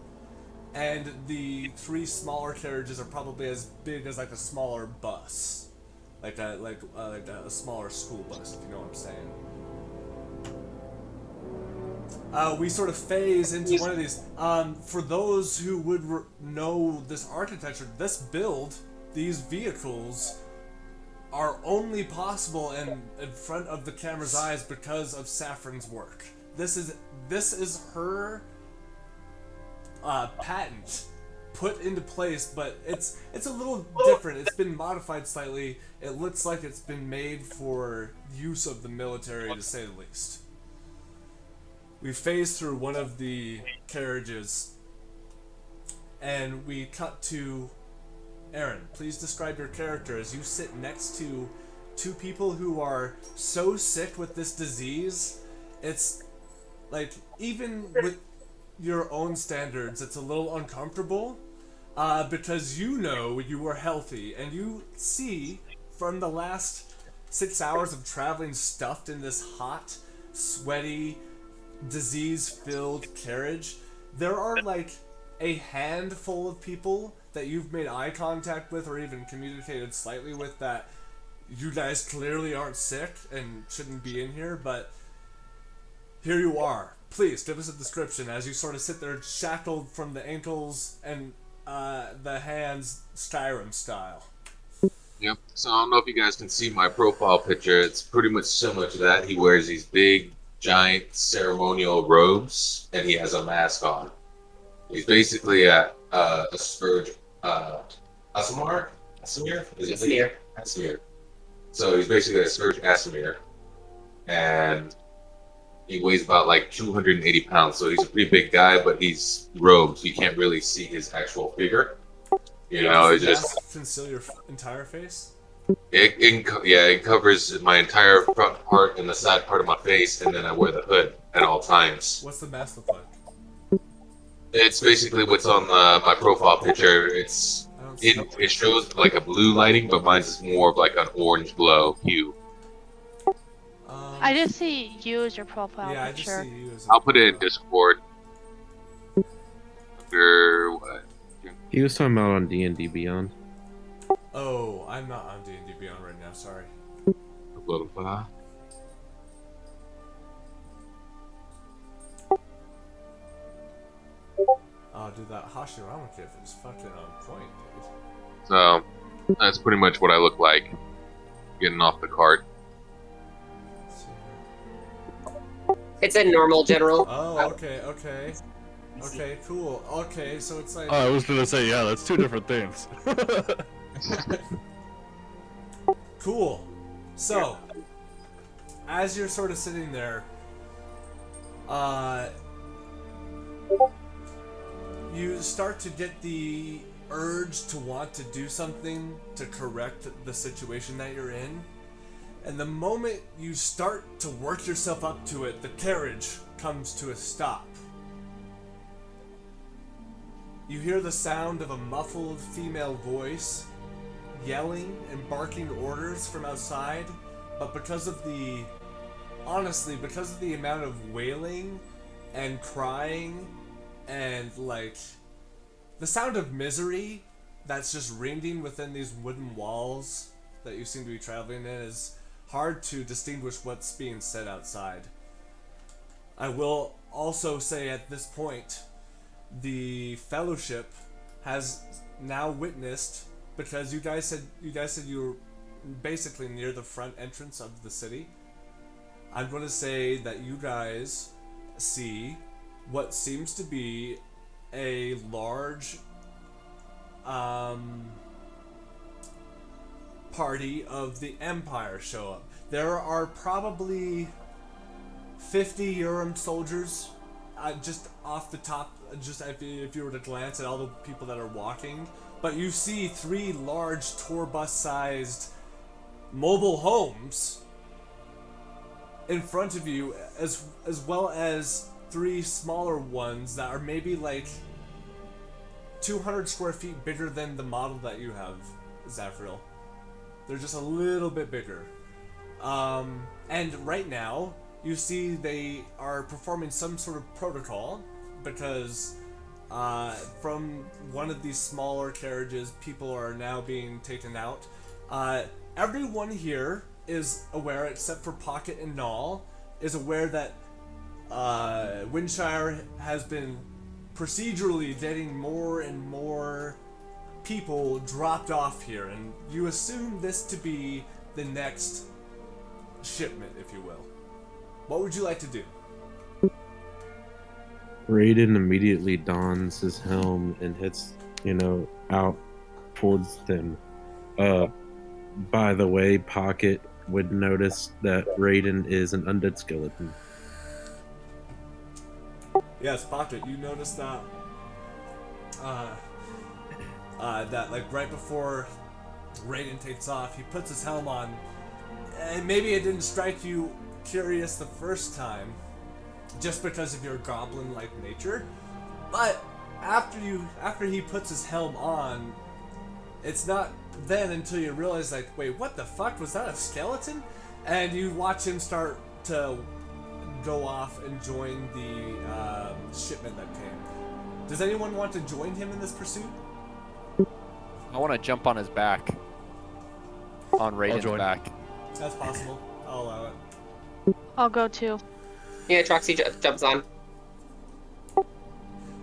And the 3 smaller carriages are probably as big as like a smaller bus. Like a smaller school bus, if you know what I'm saying. we sort of phase into one of these. For those who would know this architecture, this build, these vehicles are only possible in front of the camera's eyes because of Safrin's work. This is her patent put into place, but it's a little different. It's been modified slightly. It looks like it's been made for use of the military, to say the least. We phase through one of the carriages, and we cut to Aaron. Please describe your character as you sit next to two people who are so sick with this disease. It's like, even with your own standards, it's a little uncomfortable, because you know you are healthy, and you see from the last 6 hours of traveling stuffed in this hot, sweaty, disease-filled carriage, there are like a handful of people that you've made eye contact with or even communicated slightly with that you guys clearly aren't sick and shouldn't be in here, but here you are. Please give us a description as you sort of sit there shackled from the ankles and the hands, Skyrim style. Yep. So I don't know if you guys can see my profile picture. It's pretty much similar to that. He wears these big, giant ceremonial robes, and he has a mask on. He's basically a scourge. Asimar? Asimir? Is it Asimir. Asimir. So he's basically a scourge Asimir, and he weighs about like 280 pounds. So he's a pretty big guy, but he's robed, so you can't really see his actual figure. You know, it's Does the just mask conceal your entire face? it covers my entire front part and the side part of my face, and then I wear the hood at all times. What's the mask look like? It's basically what's on my profile picture. I don't see It shows like a blue lighting, but mine's is more of like an orange glow hue. I just see you as your profile yeah, I just picture. see you as I'll put it in Discord. Under what? He was talking about on D&D Beyond. Oh, I'm not on D&D Beyond right now, sorry. Blah, blah. Oh, dude, that Hashirama kit is fucking on point, dude. So that's pretty much what I look like getting off the cart. Let's see here. It's a normal general. Oh, okay. Okay, cool. Okay, so it's like... Oh, I was gonna say, yeah, that's two different things. Cool. So, as you're sort of sitting there, you start to get the urge to want to do something to correct the situation that you're in. And the moment you start to work yourself up to it, the carriage comes to a stop. You hear the sound of a muffled female voice yelling and barking orders from outside, but because of the amount of wailing and crying and like the sound of misery that's just ringing within these wooden walls that you seem to be traveling in, is hard to distinguish what's being said outside. I will also say at this point, the Fellowship has now witnessed, because you guys said you were basically near the front entrance of the city. I'm going to say that you guys see what seems to be a large party of the Empire show up. There are probably 50 Urim soldiers, just off the top, just if you were to glance at all the people that are walking. But you see 3 large tour bus sized mobile homes in front of you, as well as 3 smaller ones that are maybe like 200 square feet bigger than the model that you have, Zafriel. They're just a little bit bigger. And right now, you see they are performing some sort of protocol, because from one of these smaller carriages, people are now being taken out. Everyone here is aware, except for Pocket and Null, is aware that Windshire has been procedurally getting more and more people dropped off here, and you assume this to be the next shipment, if you will. What would you like to do? Raiden immediately dons his helm and heads, out towards them. By the way, Pocket would notice that Raiden is an undead skeleton. Yes, Pocket, you notice that that like right before Raiden takes off, he puts his helm on, and maybe it didn't strike you curious the first time, just because of your goblin-like nature, but after he puts his helm on, it's not then until you realize, like, wait, what the fuck, was that a skeleton? And you watch him start to go off and join the shipment that came. Does anyone want to join him in this pursuit? I want to jump on his back. On Raiden's join. back. That's possible. I'll allow it. I'll go too. Yeah, Troxy jumps on.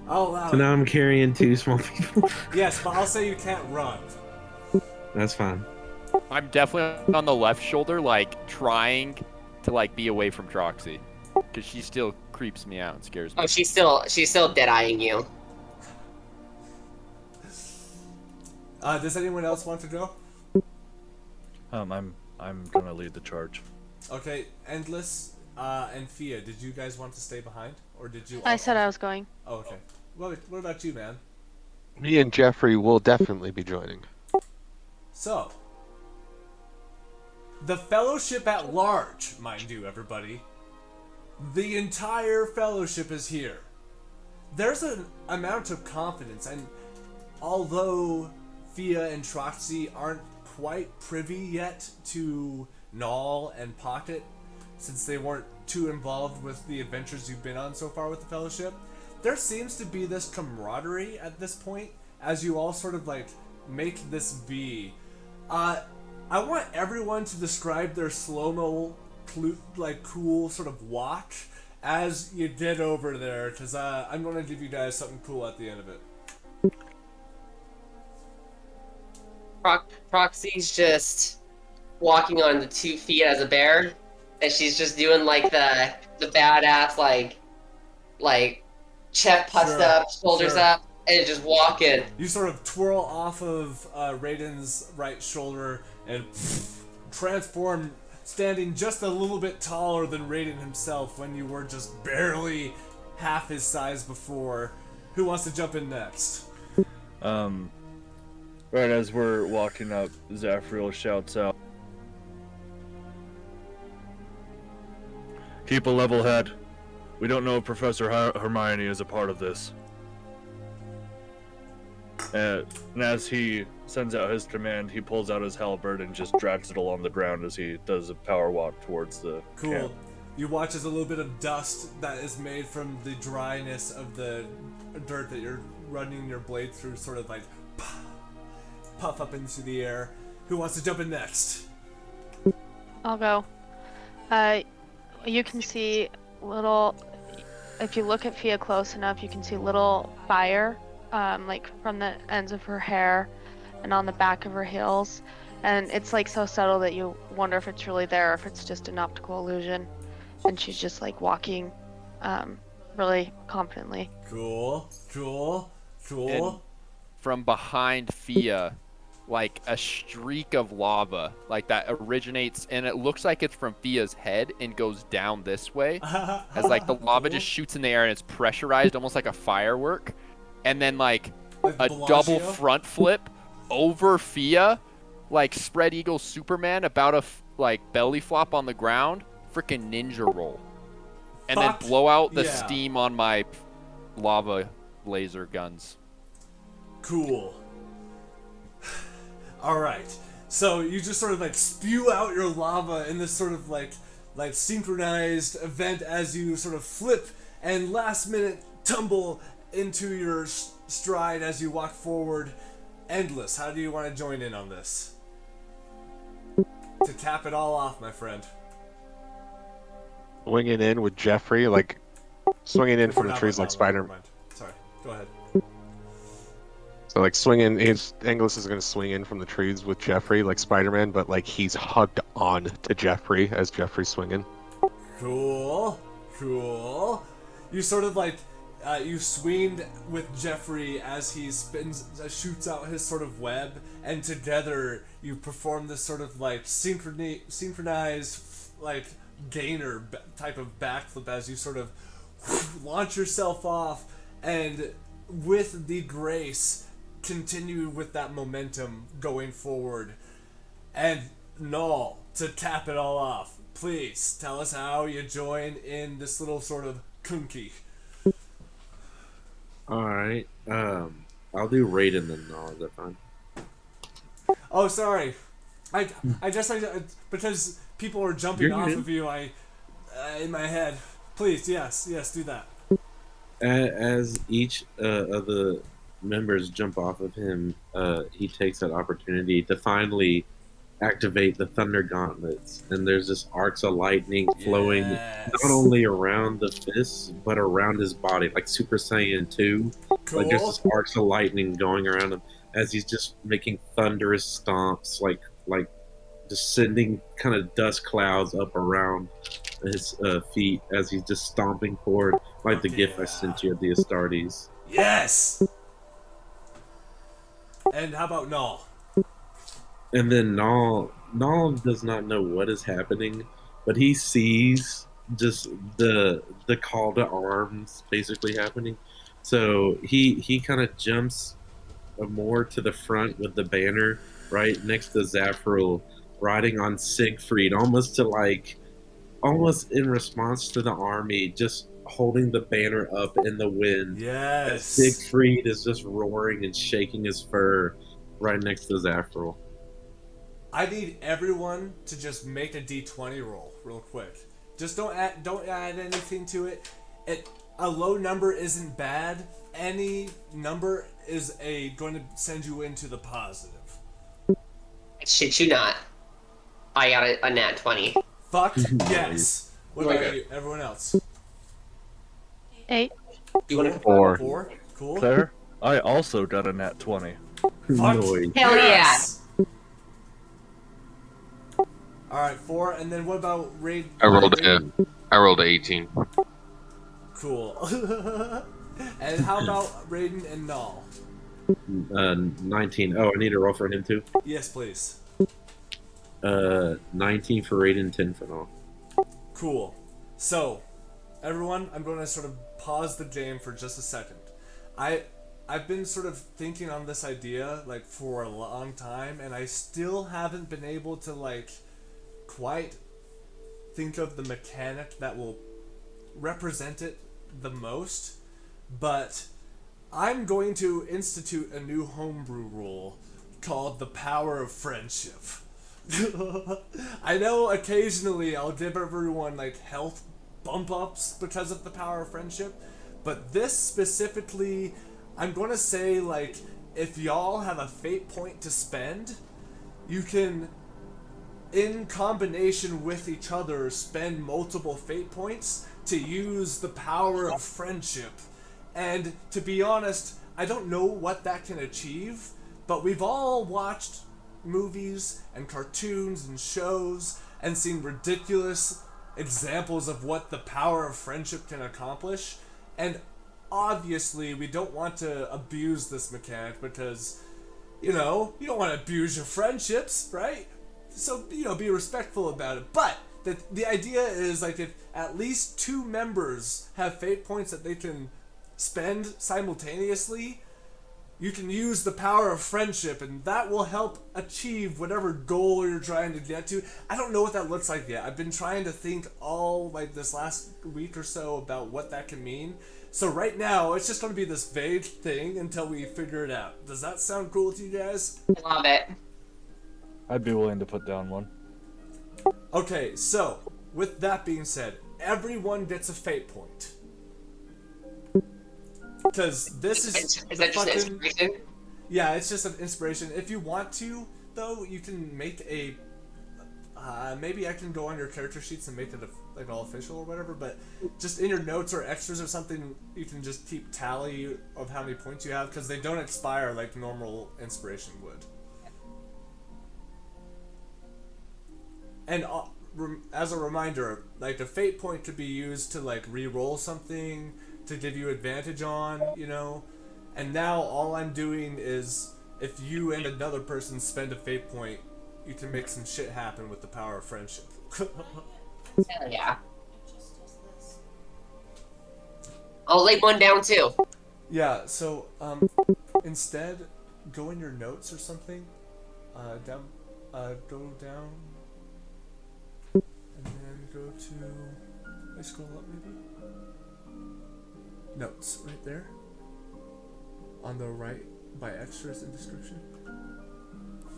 I'll allow So it. now I'm carrying 2 small people. Yes, but I'll say you can't run. That's fine. I'm definitely on the left shoulder, like, trying to, like, be away from Troxy. Because she still creeps me out and scares me. Oh, she's still dead-eyeing you. Does anyone else want to go? I'm gonna lead the charge. Okay, Endless and Fia, did you guys want to stay behind, or did you? I said I was going. Oh, okay. What about you, man? Me and Jeffrey will definitely be joining. So, the Fellowship at large, mind you, everybody. The entire Fellowship is here. There's an amount of confidence, and although Fia and Troxy aren't quite privy yet to Null and Pocket, since they weren't too involved with the adventures you've been on so far with the Fellowship, there seems to be this camaraderie at this point as you all sort of like make this be. I want everyone to describe their slow-mo, like cool sort of walk as you get over there, because I'm going to give you guys something cool at the end of it. Proxy's just walking on the 2 feet as a bear, and she's just doing like the badass like chest puffed Sure, up, shoulders sure. up, and just walking. You sort of twirl off of Raiden's right shoulder and transform, standing just a little bit taller than Raiden himself when you were just barely half his size before. Who wants to jump in next? Right as we're walking up, Zafriel shouts out, "Keep a level head. We don't know if Professor Hermione is a part of this." And as he sends out his command, he pulls out his halberd and just drags it along the ground as he does a power walk towards the Cool. camp. You watch as a little bit of dust that is made from the dryness of the dirt that you're running your blade through sort of like puff up into the air. Who wants to jump in next? I'll go. You can see little. If you look at Fia close enough, you can see little fire, like from the ends of her hair and on the back of her heels, and it's like so subtle that you wonder if it's really there or if it's just an optical illusion. And she's just like walking, really confidently. Cool. And from behind Fia, like a streak of lava, like that originates, and it looks like it's from Fia's head and goes down this way, as like the lava just shoots in the air and it's pressurized, almost like a firework, and then like a double front flip over Fia, like spread eagle Superman, about a like belly flop on the ground, freaking ninja roll, and then blow out the steam on my lava laser guns. Cool. Alright. So you just sort of like spew out your lava in this sort of like synchronized event as you sort of flip and last minute tumble into your stride as you walk forward. Endless, how do you want to join in on this? To cap it all off, my friend. Winging in with Jeffrey, like swinging in I from the forgot trees about like that one, never Spider. mind. Sorry, go ahead. So like swinging, Angelus is gonna swing in from the trees with Jeffrey like Spider-Man, but like he's hugged on to Jeffrey as Jeffrey's swinging. Cool, cool. You sort of like, you swing with Jeffrey as he shoots out his sort of web, and together you perform this sort of like synchronized, like gainer type of backflip as you sort of launch yourself off, and with the grace, continue with that momentum going forward. And Null, to cap it all off, please tell us how you join in this little sort of kunky. All right. I'll do Raiden then. No, is that fine? Oh, sorry. I just because people are jumping You're off good. of you. In my head. Please, yes, do that. As each of the members jump off of him, he takes that opportunity to finally activate the Thunder Gauntlets, and there's this arcs of lightning flowing Yes. not only around the fists but around his body, like Super Saiyan 2. Cool. Like there's this arcs of lightning going around him as he's just making thunderous stomps, like just sending kind of dust clouds up around his feet as he's just stomping forward, like the gif I sent you of the Astartes. Yes. And how about Null? And then Nal does not know what is happening, but he sees just the call to arms basically happening. So he kind of jumps more to the front with the banner right next to Zafril, riding on Siegfried, almost in response to the army, just holding the banner up in the wind. Yes. As Siegfried is just roaring and shaking his fur right next to Zafril. I need everyone to just make a d20 roll real quick. Just don't add anything to it. A low number isn't bad. Any number is going to send you into the positive. Shit you not. I got a nat 20. Fuck yes. What about Okay. you, everyone else? 8. You want to? 4. 4. Cool. Fair. I also got a nat 20. Fuck Noise. Hell yes. All right, 4, and then what about Raid? I rolled a 18. Cool. And how about Raiden and Null? 19. Oh, I need to roll for him too. Yes, please. 19 for Raiden, 10 for Nal. Cool. So, everyone, I'm going to sort of pause the game for just a second. I've been sort of thinking on this idea like for a long time, and I still haven't been able to like quite think of the mechanic that will represent it the most. But I'm going to institute a new homebrew rule called the power of friendship. I know occasionally I'll give everyone like health bump ups because of the power of friendship, but this specifically, I'm going to say like if y'all have a fate point to spend, you can, in combination with each other, spend multiple fate points to use the power of friendship. And to be honest, I don't know what that can achieve, but we've all watched movies and cartoons and shows and seen ridiculous examples of what the power of friendship can accomplish. And obviously, we don't want to abuse this mechanic because, you know, you don't want to abuse your friendships, right? So, you know, be respectful about it. But the idea is like if at least 2 members have fate points that they can spend simultaneously, you can use the power of friendship, and that will help achieve whatever goal you're trying to get to. I don't know what that looks like yet. I've been trying to think all like this last week or so about what that can mean. So right now, it's just going to be this vague thing until we figure it out. Does that sound cool to you guys? I love it. I'd be willing to put down one. Okay, so with that being said, everyone gets a fate point. Because this is Is that just an fucking... inspiration? Yeah, it's just an inspiration. If you want to, though, you can make a... maybe I can go on your character sheets and make it like all official or whatever, but just in your notes or extras or something, you can just keep tally of how many points you have, because they don't expire like normal inspiration would. And as a reminder, like a fate point could be used to like re-roll something to give you advantage on, you know. And now all I'm doing is, if you and another person spend a fate point, you can make some shit happen with the power of friendship. Hell yeah. I'll lay one down too. Yeah, so instead, go in your notes or something. Go down, and then go to. I scroll up maybe. Notes right there. On the right, by extras and description.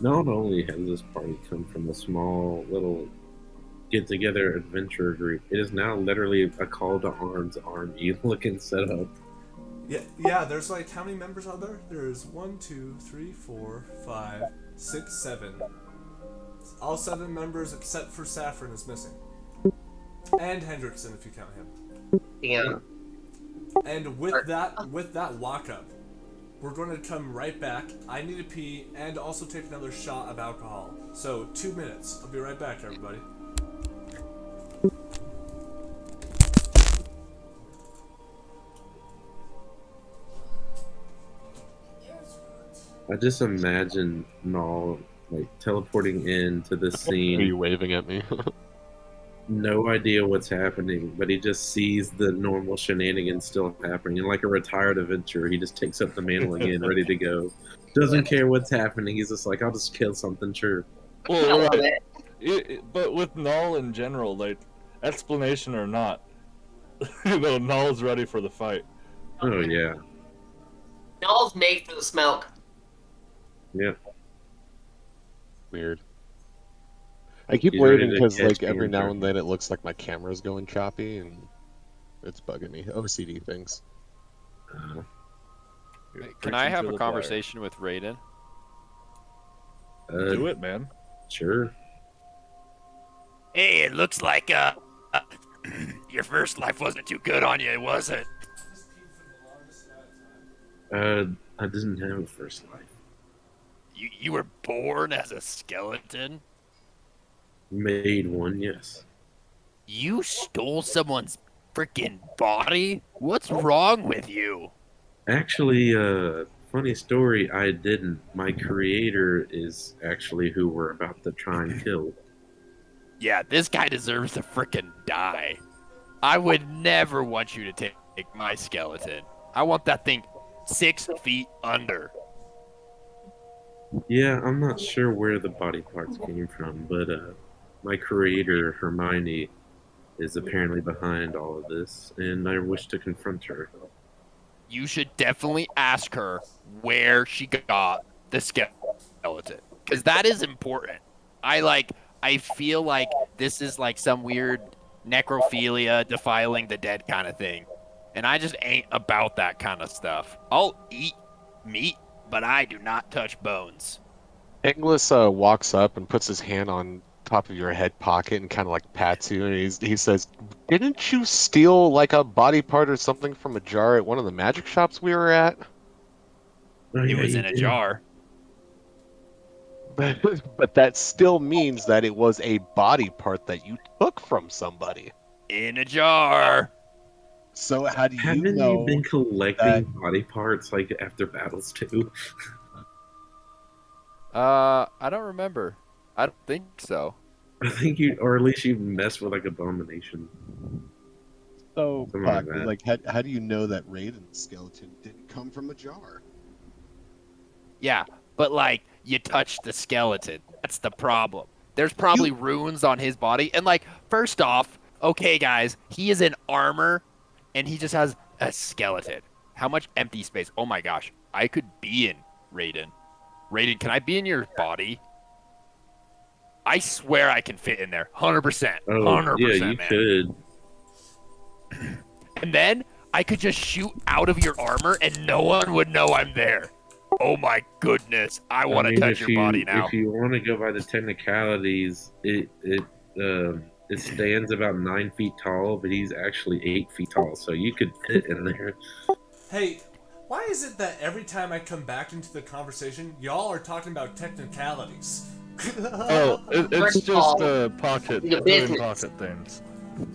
Not only has this party come from a small little get-together adventure group, it is now literally a call to arms army looking setup. Yeah. There's like, how many members are there? There's 1, 2, 3, 4, 5, 6, 7. All 7 members except for Safrin is missing, and Hendrickson if you count him. Yeah. And with that walk-up, we're going to come right back. I need to pee and also take another shot of alcohol. So 2 minutes. I'll be right back, everybody. I just imagine Null like teleporting into this Are scene. you waving at me? No idea what's happening, but he just sees the normal shenanigans still happening. And like a retired adventurer, he just takes up the mantle again, ready to go. Doesn't care what's happening. He's just like, I'll just kill something, sure. Well, right. But with Null in general, like, explanation or not, Null's ready for the fight. Oh, yeah. Null's made for the smoke. Yeah. Weird. I keep He's ready waiting to because catch like every me now in and then it looks like my camera's going choppy and it's bugging me. OCD things. Can I have a conversation with Raiden? Do it, man. Sure. Hey, it looks like your first life wasn't too good on you, was it? I didn't have a first life. You were born as a skeleton? Made one, yes. You stole someone's freaking body? What's wrong with you? Actually, funny story, I didn't. My creator is actually who we're about to try and kill. Yeah, this guy deserves to frickin' die. I would never want you to take my skeleton. I want that thing 6 feet under. Yeah, I'm not sure where the body parts came from, but my creator, Hermione, is apparently behind all of this, and I wish to confront her. You should definitely ask her where she got the skeleton, because that is important. I feel like this is like some weird necrophilia, defiling the dead kind of thing, and I just ain't about that kind of stuff. I'll eat meat, but I do not touch bones. Inglis walks up and puts his hand on top of your head pocket and kind of like pats you, and he says, "Didn't you steal like a body part or something from a jar at one of the magic shops we were at?" Oh, It yeah, was you in a did. jar. But that still means that it was a body part that you took from somebody. In a jar. So how do you Haven't know you been collecting that- body parts like after battles too? I don't remember. I don't think so. I think you, or at least you messed with like Abomination. So, Something Puck, like that. how do you know that Raiden's skeleton didn't come from a jar? Yeah, but like, you touched the skeleton. That's the problem. There's probably runes on his body. And like, first off, okay, guys, he is in armor, and he just has a skeleton. How much empty space? Oh my gosh, I could be in Raiden. Raiden, can I be in your body? I swear I can fit in there. 100%. Oh, 100%, yeah, you man. could. And then I could just shoot out of your armor, and no one would know I'm there. Oh my goodness. I want to touch if your you, body now. If you want to go by the technicalities, It stands about 9 feet tall, but he's actually 8 feet tall, so you could fit in there. Hey, why is it that every time I come back into the conversation, y'all are talking about technicalities? Oh, it's First of just all, pocket, the doing business. pocket things.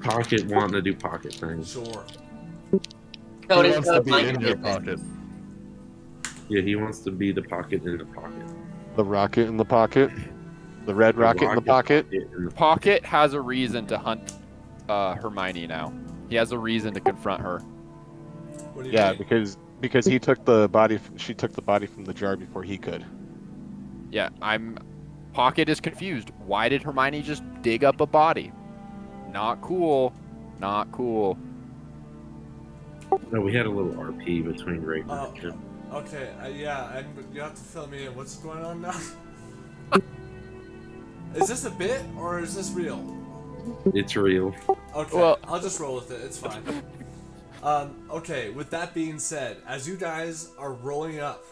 Pocket wanting to do pocket things. Sure. Code He and wants to code be mind in your your business. pocket. Yeah, he wants to be the pocket in the pocket. The rocket in the pocket. The red rocket in the pocket. Pocket has a reason to hunt Hermione now. He has a reason to confront her. What do you Yeah, mean? because he took the body. She took the body from the jar before he could. Yeah, Pocket is confused. Why did Hermione just dig up a body? Not cool. Not cool. No, we had a little RP between Raven Oh, and him. okay. Yeah, you have to fill me in. What's going on now? Is this a bit or is this real? It's real. Okay, Well- I'll just roll with it. It's fine. Okay, with that being said, as you guys are rolling up,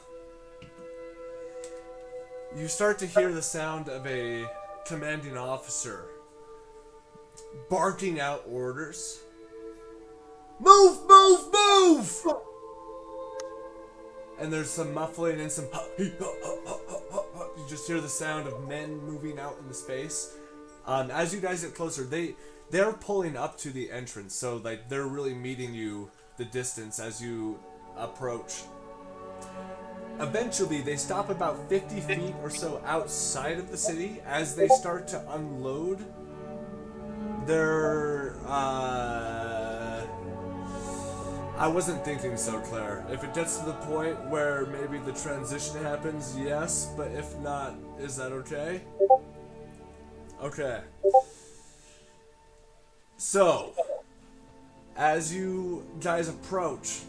you start to hear the sound of a commanding officer barking out orders. Move, move, move! And there's some muffling and some... You just hear the sound of men moving out into space. As you guys get closer, they're pulling up to the entrance, so like they're really meeting you the distance as you approach. Eventually, they stop about 50 feet or so outside of the city as they start to unload their, I wasn't thinking so, Claire. If it gets to the point where maybe the transition happens, yes, but if not, is that okay? Okay. So, as you guys approach,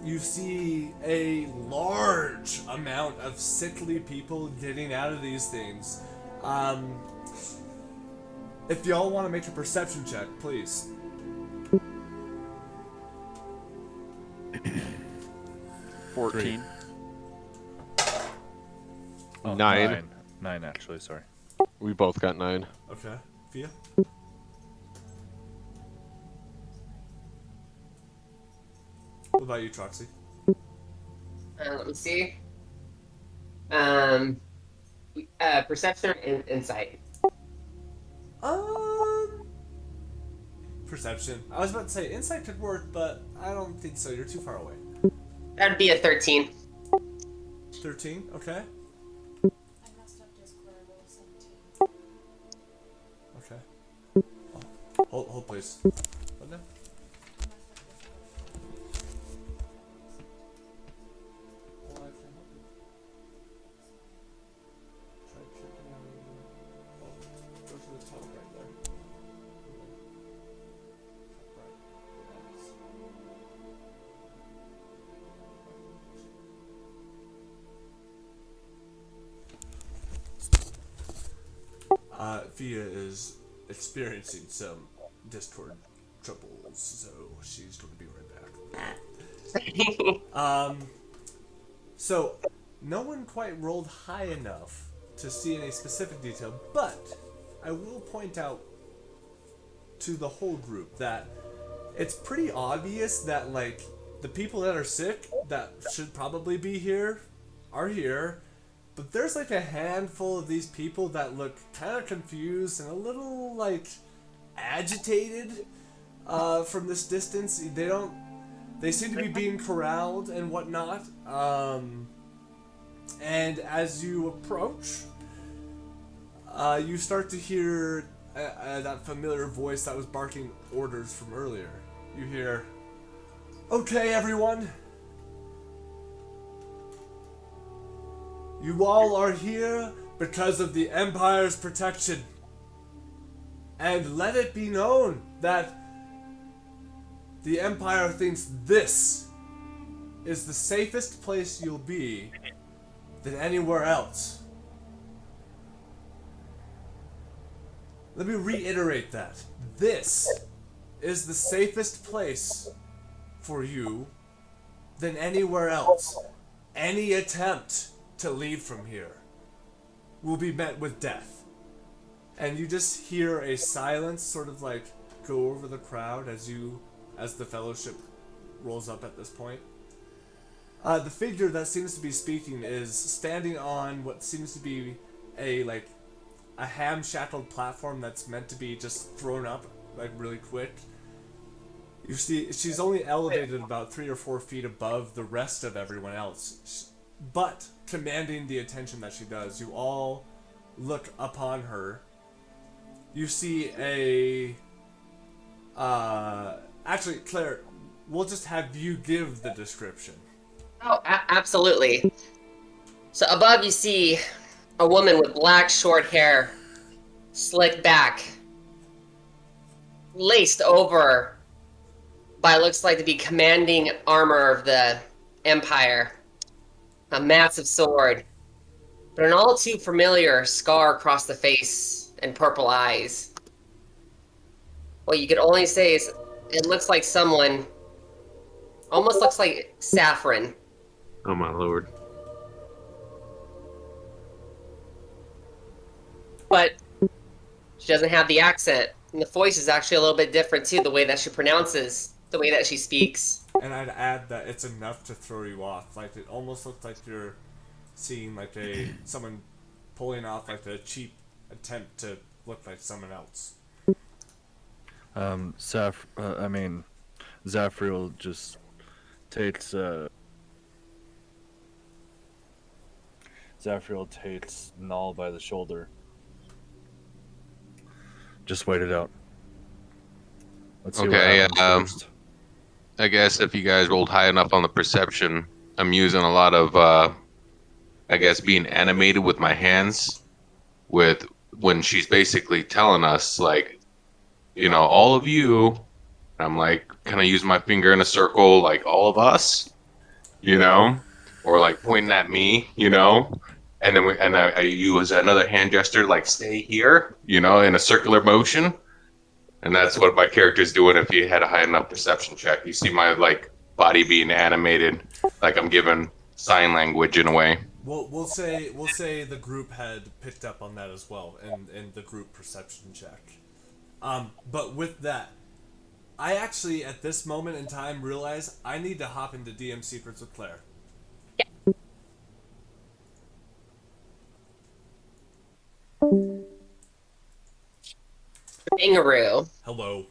you see a large amount of sickly people getting out of these things. If y'all want to make a perception check, please. 14. Oh, 9. 9, actually, sorry. We both got 9. Okay. Fia? What about you, Troxy? Let me see. Perception and insight. Perception. I was about to say insight could work, but I don't think so. You're too far away. That'd be a 13. 13? Okay. Okay. Oh, hold please. What now? Fia is experiencing some Discord troubles, so she's going to be right back. So, no one quite rolled high enough to see any specific detail, but I will point out to the whole group that it's pretty obvious that, like, the people that are sick that should probably be here are here. But there's like a handful of these people that look kind of confused and a little like agitated from this distance. They seem to be being corralled and whatnot. And as you approach, you start to hear that familiar voice that was barking orders from earlier. You hear, "Okay, everyone. You all are here because of the Empire's protection. And let it be known that the Empire thinks this is the safest place you'll be than anywhere else." Let me reiterate that. This is the safest place for you than anywhere else. Any attempt to leave from here will be met with death. and you just hear a silence sort of like go over the crowd as the fellowship rolls up at this point. The figure that seems to be speaking is standing on what seems to be a ham-shackled platform that's meant to be just thrown up like really quick. You see, she's only elevated about 3 or 4 feet above the rest of everyone else, but commanding the attention that she does. You all look upon her. You see actually, Claire, we'll just have you give the description. Oh, absolutely. So above you see a woman with black short hair, slicked back, laced over by looks like to be commanding armor of the Empire. A massive sword, but an all too familiar scar across the face and purple eyes. What you could only say is it looks like someone, almost looks like Safrin. Oh my lord. But she doesn't have the accent. And the voice is actually a little bit different too, the way that she pronounces, the way that she speaks. And I'd add that it's enough to throw you off. Like, it almost looks like you're seeing like someone pulling off like a cheap attempt to look like someone else. Zafriel just takes Null by the shoulder. Just wait it out. Let's see what happens first. I guess if you guys rolled high enough on the perception, I'm using a lot of, I guess, being animated with my hands, with when she's basically telling us, like, you know, all of you. I'm like, can I use my finger in a circle, like all of us, you know, or like pointing at me, you know, and then I use another hand gesture, like stay here, you know, in a circular motion. And that's what my character's doing. If you had a high enough perception check, you see my like body being animated, like I'm giving sign language in a way. We'll say the group had picked up on that as well in the group perception check. But with that, I actually at this moment in time realize I need to hop into DM Secrets with Claire. Bingaroo. Hello.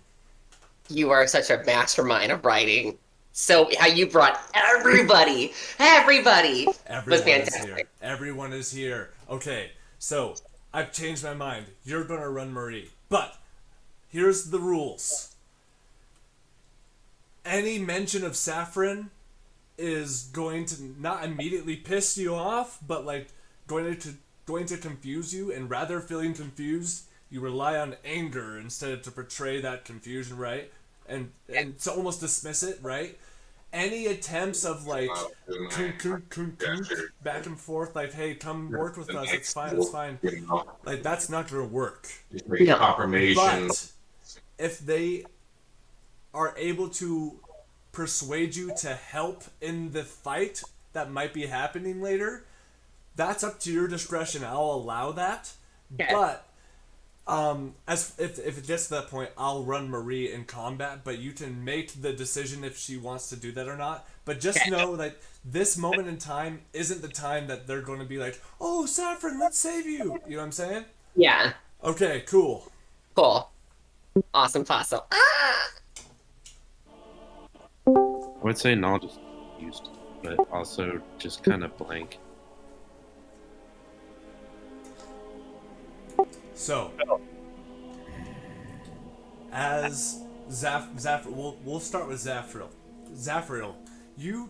You are such a mastermind of writing. So how you brought everybody was fantastic. Everyone is here. Okay, so I've changed my mind. You're gonna run Marie, but here's the rules. Any mention of Safrin is going to not immediately piss you off, but like going to confuse you, and rather feeling confused, you rely on anger instead to portray that confusion, right? And to almost dismiss it, right? Any attempts of like back and forth, like, hey, come work with us, it's fine. Like, that's not gonna work. Confirmation. But if they are able to persuade you to help in the fight that might be happening later, that's up to your discretion. I'll allow that. Okay. But as if it gets to that point, I'll run Marie in combat, but you can make the decision if she wants to do that or not. But just know that this moment in time isn't the time that they're going to be like, oh, Safrin, let's save you. You know what I'm saying? Yeah. Okay, cool. Cool. Awesome fossil. I would say not just used, but also just kind of blank. So, as we'll start with Zafriel. Zafriel, you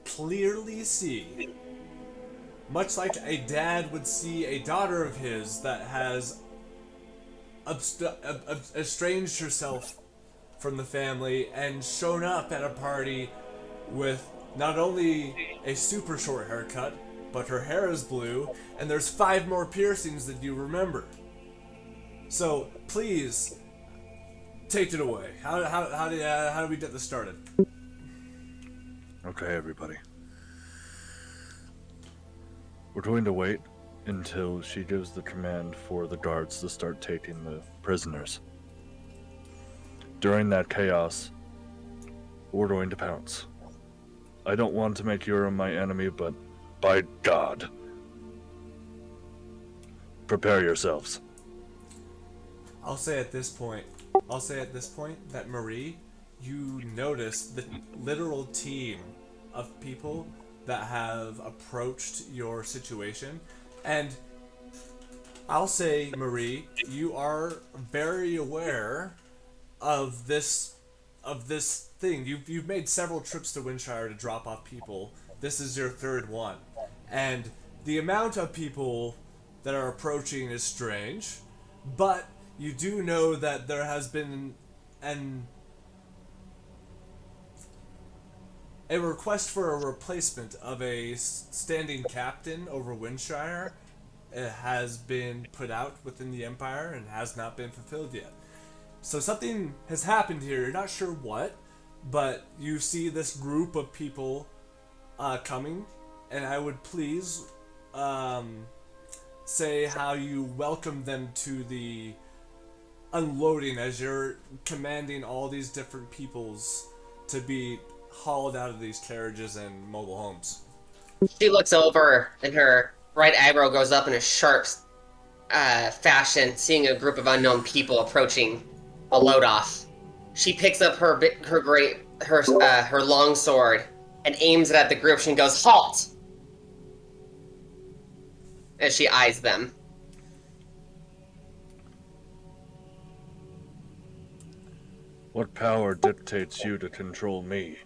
clearly see, much like a dad would see a daughter of his that has estranged herself from the family and shown up at a party with not only a super short haircut, but her hair is blue, and there's 5 more piercings that you remember. So, please, take it away. How do we get this started? Okay, everybody. We're going to wait until she gives the command for the guards to start taking the prisoners. During that chaos, we're going to pounce. I don't want to make Yura my enemy, but by God, prepare yourselves. I'll say at this point that Marie, you notice the literal team of people that have approached your situation, and I'll say, Marie, you are very aware of this thing. You've made several trips to Windshire to drop off people. This is your third one, and the amount of people that are approaching is strange, but you do know that there has been a request for a replacement of a standing captain over Windshire. It has been put out within the Empire and has not been fulfilled yet. So something has happened here. You're not sure what, but you see this group of people coming, and I would please say how you welcome them to the unloading as you're commanding all these different peoples to be hauled out of these carriages and mobile homes. She looks over, and her right eyebrow goes up in a sharp fashion, seeing a group of unknown people approaching a load off. She picks up her long sword and aims it at the group. She goes, "Halt!" as she eyes them. What power dictates you to control me?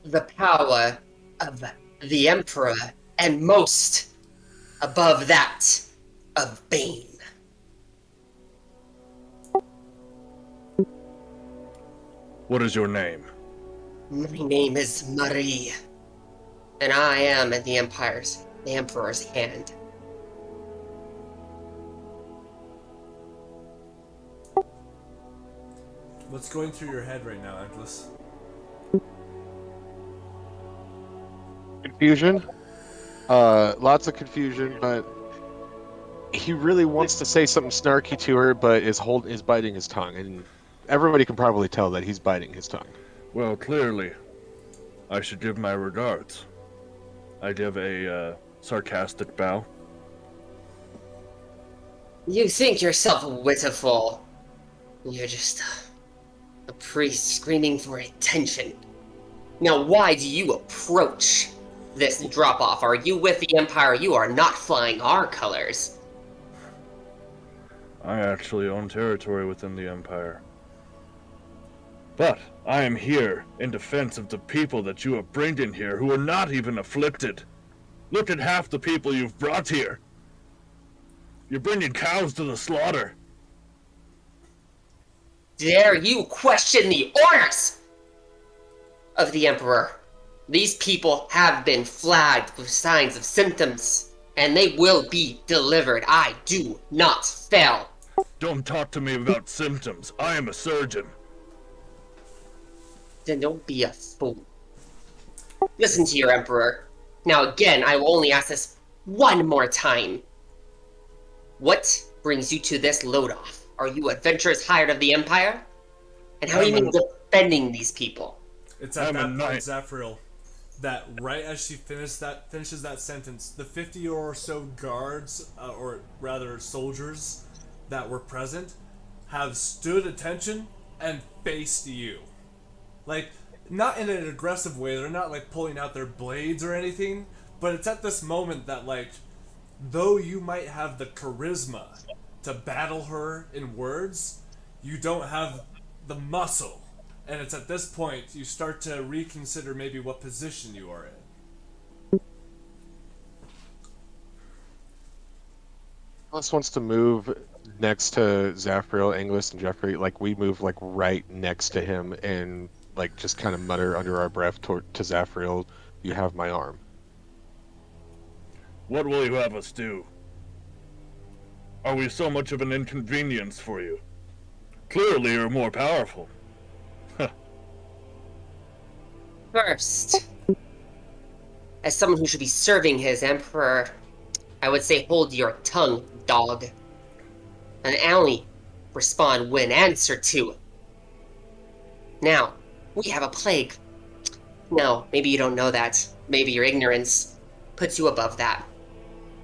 The power of the Emperor, and most above that of Bane. What is your name? My name is Marie, and I am at the Emperor's hand. What's going through your head right now, Endless? Confusion. Lots of confusion, but he really wants to say something snarky to her, but is biting his tongue, and everybody can probably tell that he's biting his tongue. Well, clearly, I should give my regards. I give a sarcastic bow. You think yourself wittiful. You're just a priest screaming for attention. Now, why do you approach this drop-off? Are you with the Empire? You are not flying our colors. I actually own territory within the Empire. But I am here in defense of the people that you have brought in here who are not even afflicted. Look at half the people you've brought here. You're bringing cows to the slaughter. Dare you question the orders of the Emperor? These people have been flagged with signs of symptoms, and they will be delivered. I do not fail. Don't talk to me about symptoms. I am a surgeon. Then don't be a fool. Listen to your Emperor. Now again, I will only ask this one more time. What brings you to this load-off? Are you adventurers hired of the Empire? And how do you mean defending these people? It's at that point, Zafriel, that right as she finishes that sentence, the 50 or so guards, or rather soldiers, that were present, have stood attention and faced you. Like, not in an aggressive way, they're not like pulling out their blades or anything, but it's at this moment that, like, though you might have the charisma to battle her in words, you don't have the muscle. And it's at this point you start to reconsider maybe what position you are in. Alice wants to move next to Zafriel, Anglis, and Jeffrey. Like, we move like right next to him and like just kind of mutter under our breath to Zafriel, "You have my arm." What will you have us do? Are we so much of an inconvenience for you? Clearly you're more powerful. First, as someone who should be serving his Emperor, I would say hold your tongue, dog. And only respond when answered to. Now, we have a plague. No, maybe you don't know that. Maybe your ignorance puts you above that.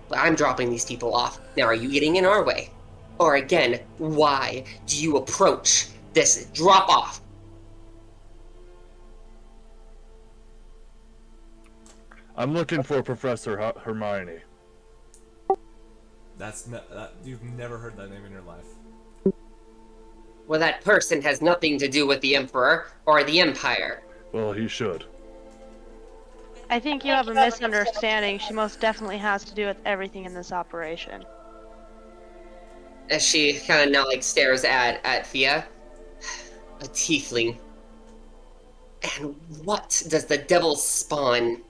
But I'm dropping these people off. Now, are you getting in our way? Or again, why do you approach this drop off? I'm looking for Professor Hermione. You've never heard that name in your life. Well, that person has nothing to do with the Emperor or the Empire. Well, he should. I think you have a misunderstanding. She most definitely has to do with everything in this operation. As she kind of now stares at Thea. A tiefling. And what does the devil spawn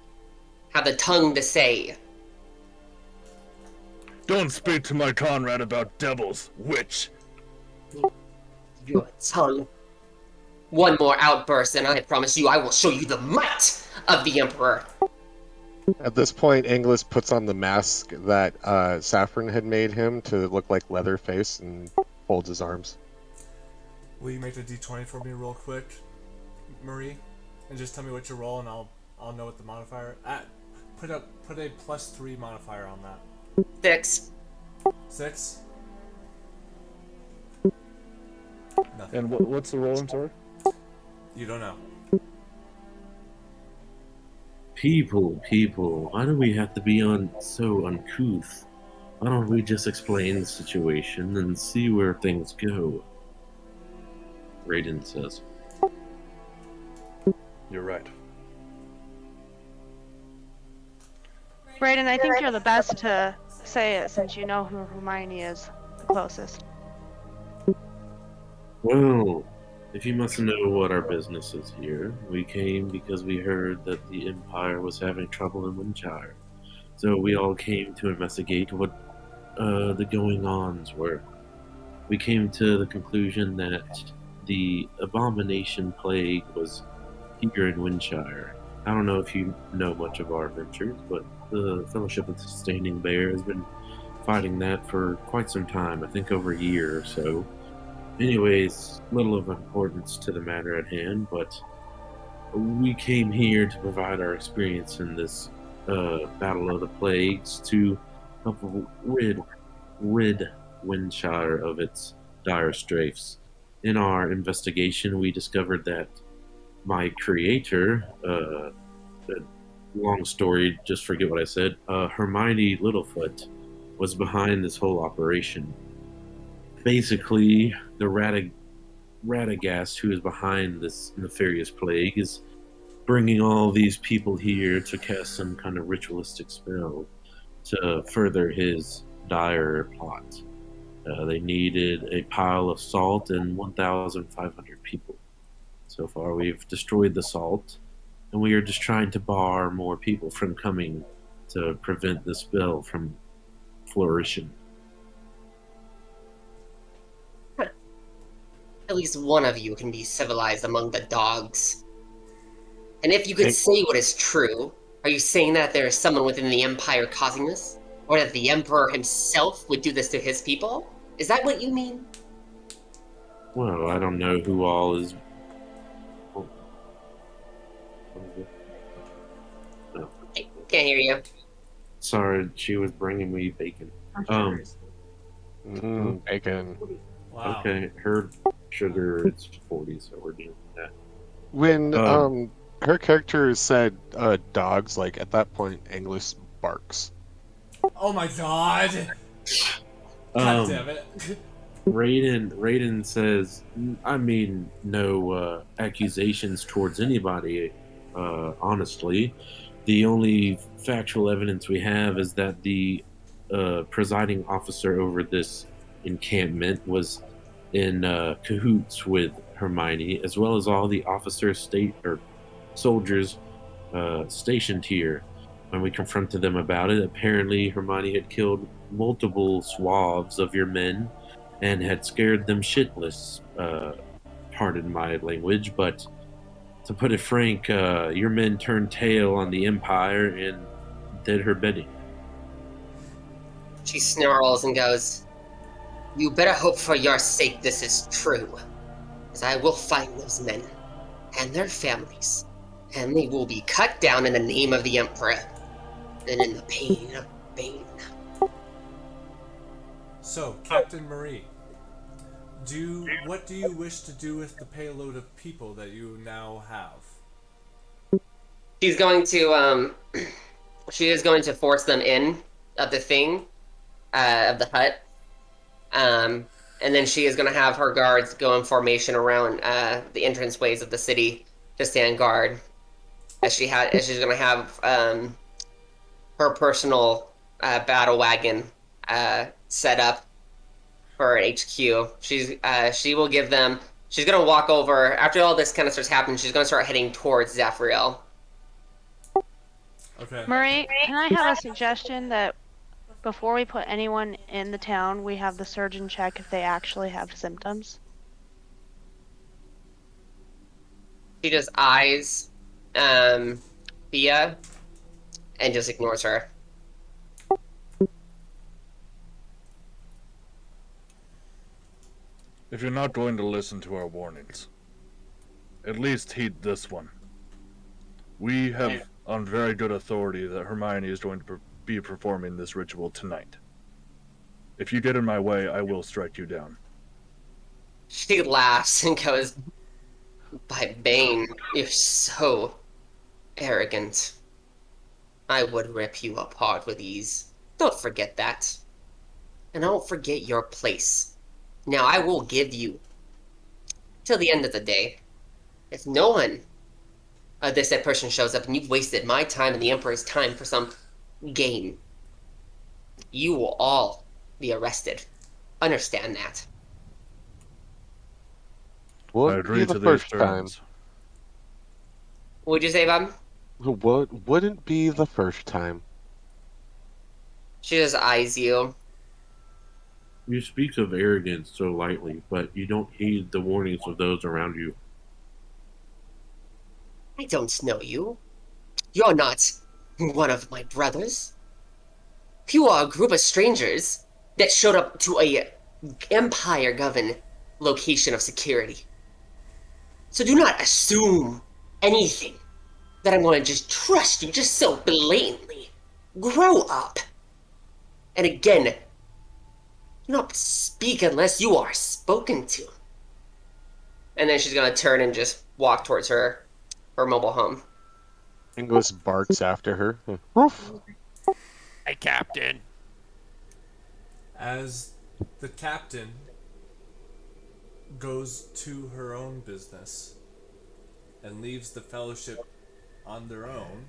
have the tongue to say? Don't speak to my Conrad about devils, witch. Your tongue. One more outburst, and I promise you I will show you the might of the Emperor. At this point, Inglis puts on the mask that Safrin had made him to look like Leatherface and folds his arms. Will you make the d20 for me real quick, Marie? And just tell me what you roll, and I'll know what the modifier. Put a +3 modifier on that. 6. 6. Nothing. And what's the rolling, sorry? You don't know. People, why do we have to be so uncouth? Why don't we just explain the situation and see where things go? Raiden says. You're right. Brayden, I think you're the best to say it since you know who Hermione is the closest. Well, if you must know what our business is here, we came because we heard that the Empire was having trouble in Windshire. So we all came to investigate what the going-ons were. We came to the conclusion that the abomination plague was here in Windshire. I don't know if you know much of our adventures, but the Fellowship of the Sustaining Bear has been fighting that for quite some time, I think over a year or so. Anyways, little of importance to the matter at hand, but we came here to provide our experience in this Battle of the Plagues to help rid Windshire of its dire strafes. In our investigation, we discovered that my creator, long story, just forget what I said, Hermione Littlefoot, was behind this whole operation. Basically, the Radagast, who is behind this nefarious plague, is bringing all these people here to cast some kind of ritualistic spell to further his dire plot. They needed a pile of salt and 1,500 people. So far, we've destroyed the salt, and we are just trying to bar more people from coming to prevent the spell from flourishing. At least one of you can be civilized among the dogs. And if you could say what is true, are you saying that there is someone within the Empire causing this? Or that the Emperor himself would do this to his people? Is that what you mean? Well, I don't know who all is... Oh. No. I can't hear you. Sorry, she was bringing me bacon. Bacon. Wow. Okay, her sugar is 40, so we're doing that. When her character said dogs, like at that point, English barks. Oh my god! God damn it. Raiden says, I mean, no accusations towards anybody, honestly. The only factual evidence we have is that the presiding officer over this encampment was in cahoots with Hermione, as well as all the officers, soldiers stationed here. When we confronted them about it, apparently Hermione had killed multiple swaths of your men and had scared them shitless. Pardon my language, but to put it frank, your men turned tail on the Empire and did her bidding. She snarls and goes, "You better hope for your sake this is true, as I will find those men and their families, and they will be cut down in the name of the Emperor, and in the pain of Bane." So, Captain Marie, what do you wish to do with the payload of people that you now have? She's going to she is going to force them in of the thing, of the hut. And then she is going to have her guards go in formation around the entranceways of the city to stand guard. As she's going to have her personal battle wagon set up for HQ. She will give them. She's going to walk over after all this kind of starts happening. She's going to start heading towards Zafriel. Okay. Marie, can I have a suggestion that before we put anyone in the town, we have the surgeon check if they actually have symptoms? She just eyes Thea and just ignores her. If you're not going to listen to our warnings, at least heed this one. We have on very good authority that Hermione is going to be performing this ritual tonight. If you get in my way, I will strike you down. She laughs and goes, "By Bane, you're so arrogant. I would rip you apart with ease. Don't forget that. And don't forget your place. Now I will give you till the end of the day. If no one this said person shows up and you've wasted my time and the Emperor's time for some game, you will all be arrested. Understand that." I Wouldn't agree be the to these first time. terms. What'd you say, Bob? Wouldn't be the first time. She just eyes you. You speak of arrogance so lightly, but you don't heed the warnings of those around you. I don't know you. You're not one of my brothers. You are a group of strangers that showed up to a Empire-governed location of security. So do not assume anything that I'm going to just trust you just so blatantly. Grow up. And again, do not speak unless you are spoken to. And then she's going to turn and just walk towards her mobile home. Inglis barks after her. Roof. Hey, Captain. As the captain goes to her own business and leaves the fellowship on their own,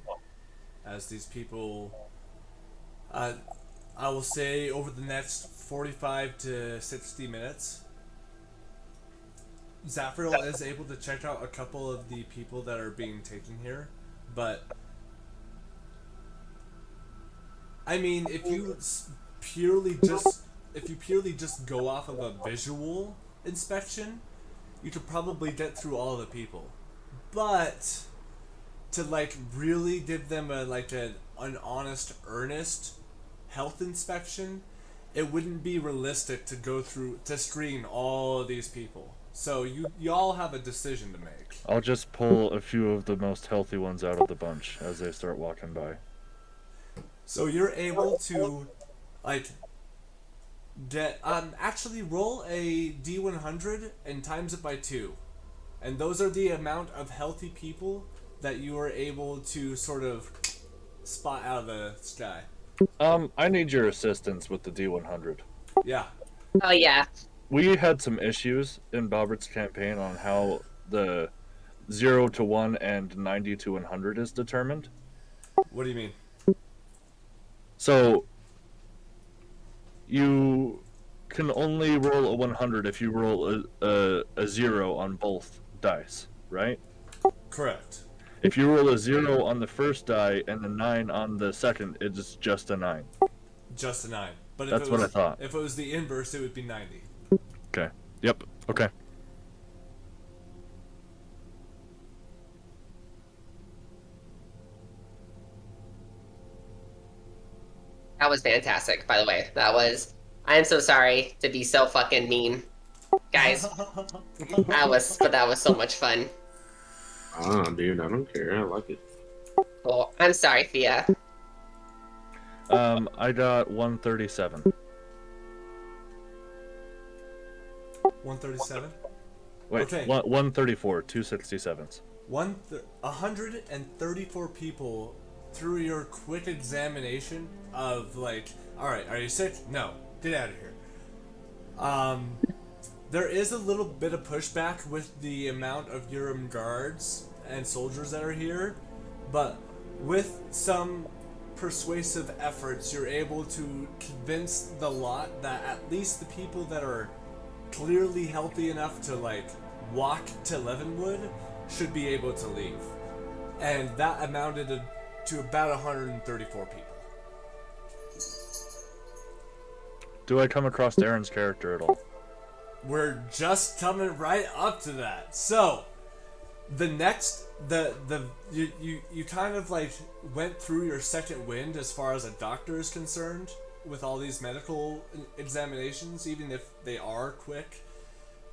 as these people, I will say over the next 45 to 60 minutes, Zafriel is able to check out a couple of the people that are being taken here, but I mean, if you purely just go off of a visual inspection, you could probably get through all the people. But to like really give them an honest, earnest health inspection, it wouldn't be realistic to go through to screen all of these people. So y'all have a decision to make. I'll just pull a few of the most healthy ones out of the bunch as they start walking by. So you're able to get actually roll a D100 and times it by 2. And those are the amount of healthy people that you are able to sort of spot out of the sky. I need your assistance with the D100. Yeah. Oh, yeah. We had some issues in Bobbert's campaign on how the 0 to 1 and 90 to 100 is determined. What do you mean? So, you can only roll a 100 if you roll a 0 on both dice, right? Correct. If you roll a 0 on the first die and a 9 on the second, it's just a 9. Just a 9. But That's what I thought. If it was the inverse, it would be 90. Okay. Yep. Okay. That was fantastic, by the way. I am so sorry to be so fucking mean, guys. That was so much fun. Oh, dude, I don't care. I like it. Cool. I'm sorry, Thea. I got 137. 137. Wait, Okay. 134, 267s. 134 people through your quick examination of like, all right, are you sick? No, get out of here. There is a little bit of pushback with the amount of Urim guards and soldiers that are here, but with some persuasive efforts, you're able to convince the lot that at least the people that are clearly healthy enough to like walk to Leavenwood should be able to leave. And that amounted to about 134 people. Do I come across Aaron's character at all? We're just coming right up to that. So, the next, you kind of like went through your second wind as far as a doctor is concerned with all these medical examinations, even if they are quick.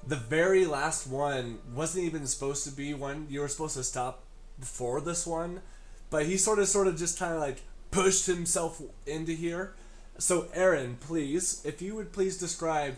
The very last one wasn't even supposed to be one. You were supposed to stop before this one, but he sort of just kind of like pushed himself into here. So Aaron, please, if you would please describe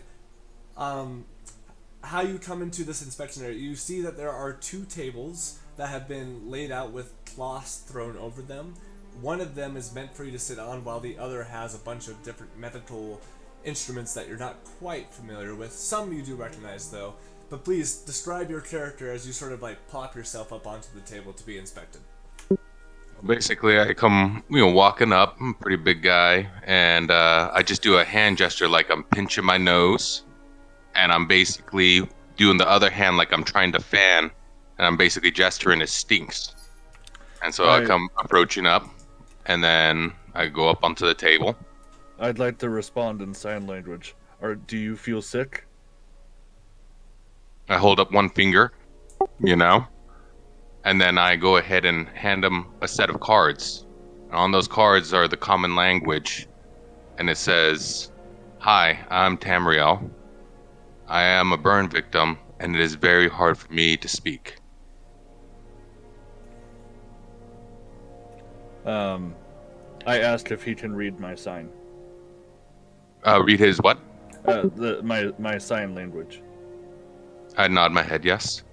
how you come into this inspection area. You see that there are 2 tables that have been laid out with cloths thrown over them. One of them is meant for you to sit on, while the other has a bunch of different medical instruments that you're not quite familiar with. Some you do recognize though. But please describe your character as you sort of like plop yourself up onto the table to be inspected. Basically, I come, walking up. I'm a pretty big guy, and I just do a hand gesture like I'm pinching my nose, and I'm basically doing the other hand like I'm trying to fan, and I'm basically gesturing it stinks. And so I come approaching up, and then I go up onto the table. I'd like to respond in sign language. Or do you feel sick? I hold up one finger, and then I go ahead and hand him a set of cards. And on those cards are the common language, and it says, "Hi, I'm Tamriel. I am a burn victim, and it is very hard for me to speak." I asked if he can read my sign. Read his what? My sign language. I nod my head, yes.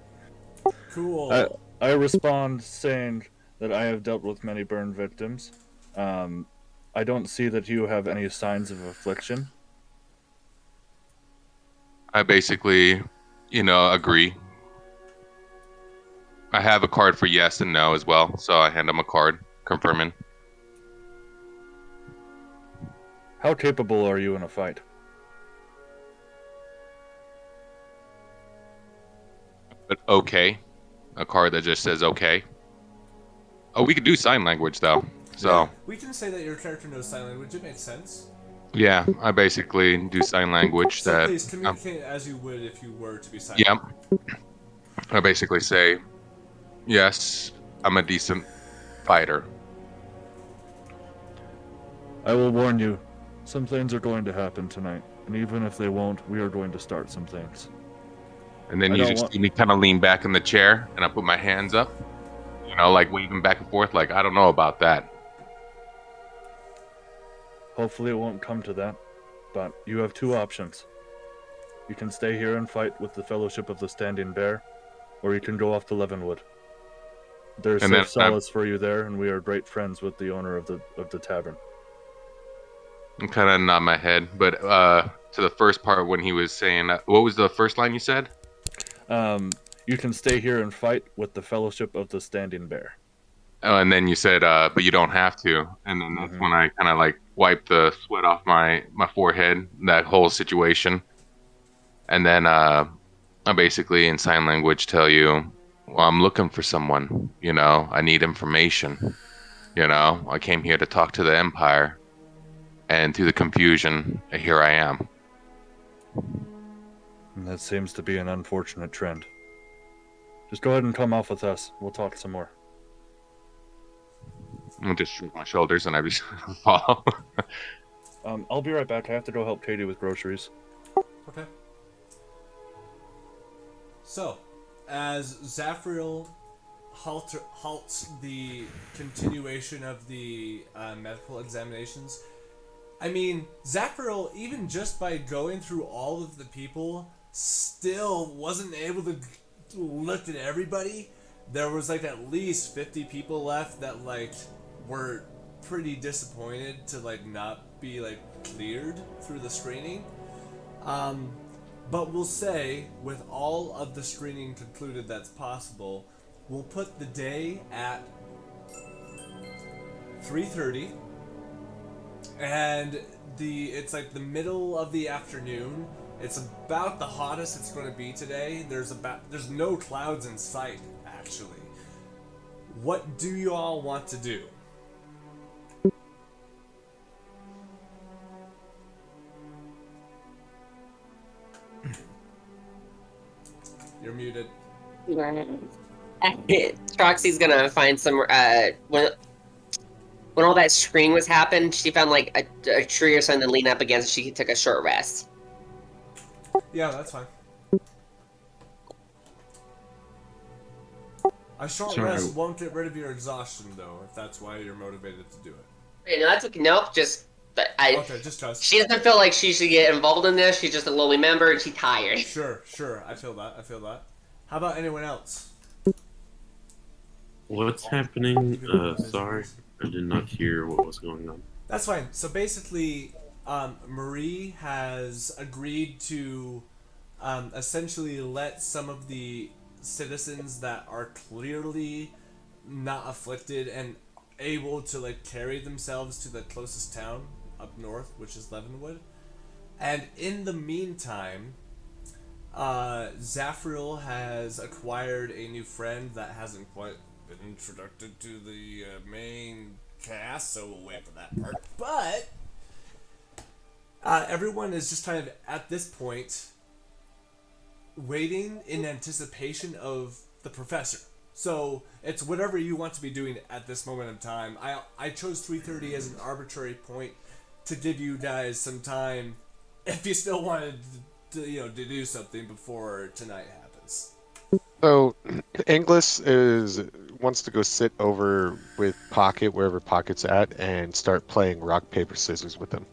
Cool. I respond saying that I have dealt with many burn victims. I don't see that you have any signs of affliction. I basically, agree. I have a card for yes and no as well, so I hand him a card confirming. How capable are you in a fight? But okay. A card that just says okay. Oh, we could do sign language though. So yeah, we can say that your character knows sign language. It makes sense. yeah, I basically do sign language. So please communicate as you would if you were to be sign language. Yep. I basically say, yes, I'm a decent fighter. I will warn you, some things are going to happen tonight, and even if they won't, we are going to start some things. And then you just see me kind of lean back in the chair, and I put my hands up, like waving back and forth, like, I don't know about that. Hopefully it won't come to that, but you have 2 options. You can stay here and fight with the Fellowship of the Standing Bear, or you can go off to Leavenwood. There's safe solace for you there, and we are great friends with the owner of the tavern. I'm kind of nod my head, but to the first part when he was saying, what was the first line you said? You can stay here and fight with the Fellowship of the Standing Bear. Oh, and then you said, but you don't have to. And then that's when I kind of like wiped the sweat off my forehead, that whole situation. And then I basically in sign language tell you, well, I'm looking for someone, I need information. I came here to talk to the Empire. And through the confusion, here I am. And that seems to be an unfortunate trend. Just go ahead and come off with us. We'll talk some more. I'll just shrug my shoulders and I just follow. I'll be right back. I have to go help Katie with groceries. Okay. So, as Zafriel halts the continuation of the medical examinations, I mean, Zafriel, even just by going through all of the people, still wasn't able to look at everybody. There was like at least 50 people left that like were pretty disappointed to like not be like cleared through the screening. But we'll say, with all of the screening concluded that's possible, we'll put the day at 3:30, and it's like the middle of the afternoon. It's about the hottest it's going to be today. There's no clouds in sight, actually. What do you all want to do? You're muted. Troxy's gonna find some when all that screaming was happening, she found like a tree or something to lean up against. She took a short rest. Yeah, that's fine. A short rest won't get rid of your exhaustion, though, if that's why you're motivated to do it. Hey, no, that's okay. Nope, just Okay, just trust. She doesn't feel like she should get involved in this. She's just a lowly member, and she's tired. Sure. I feel that. How about anyone else? What's happening? Sorry, I did not hear what was going on. That's fine. So basically, Marie has agreed to essentially let some of the citizens that are clearly not afflicted and able to like carry themselves to the closest town up north, which is Leavenwood. And in the meantime, Zafriel has acquired a new friend that hasn't quite been introduced to the main cast, so we'll wait for that part. But everyone is just kind of at this point waiting in anticipation of the professor. So it's whatever you want to be doing at this moment in time. I chose 3:30 as an arbitrary point to give you guys some time if you still wanted to do something before tonight happens. So, Inglis wants to go sit over with Pocket wherever Pocket's at and start playing rock paper scissors with him.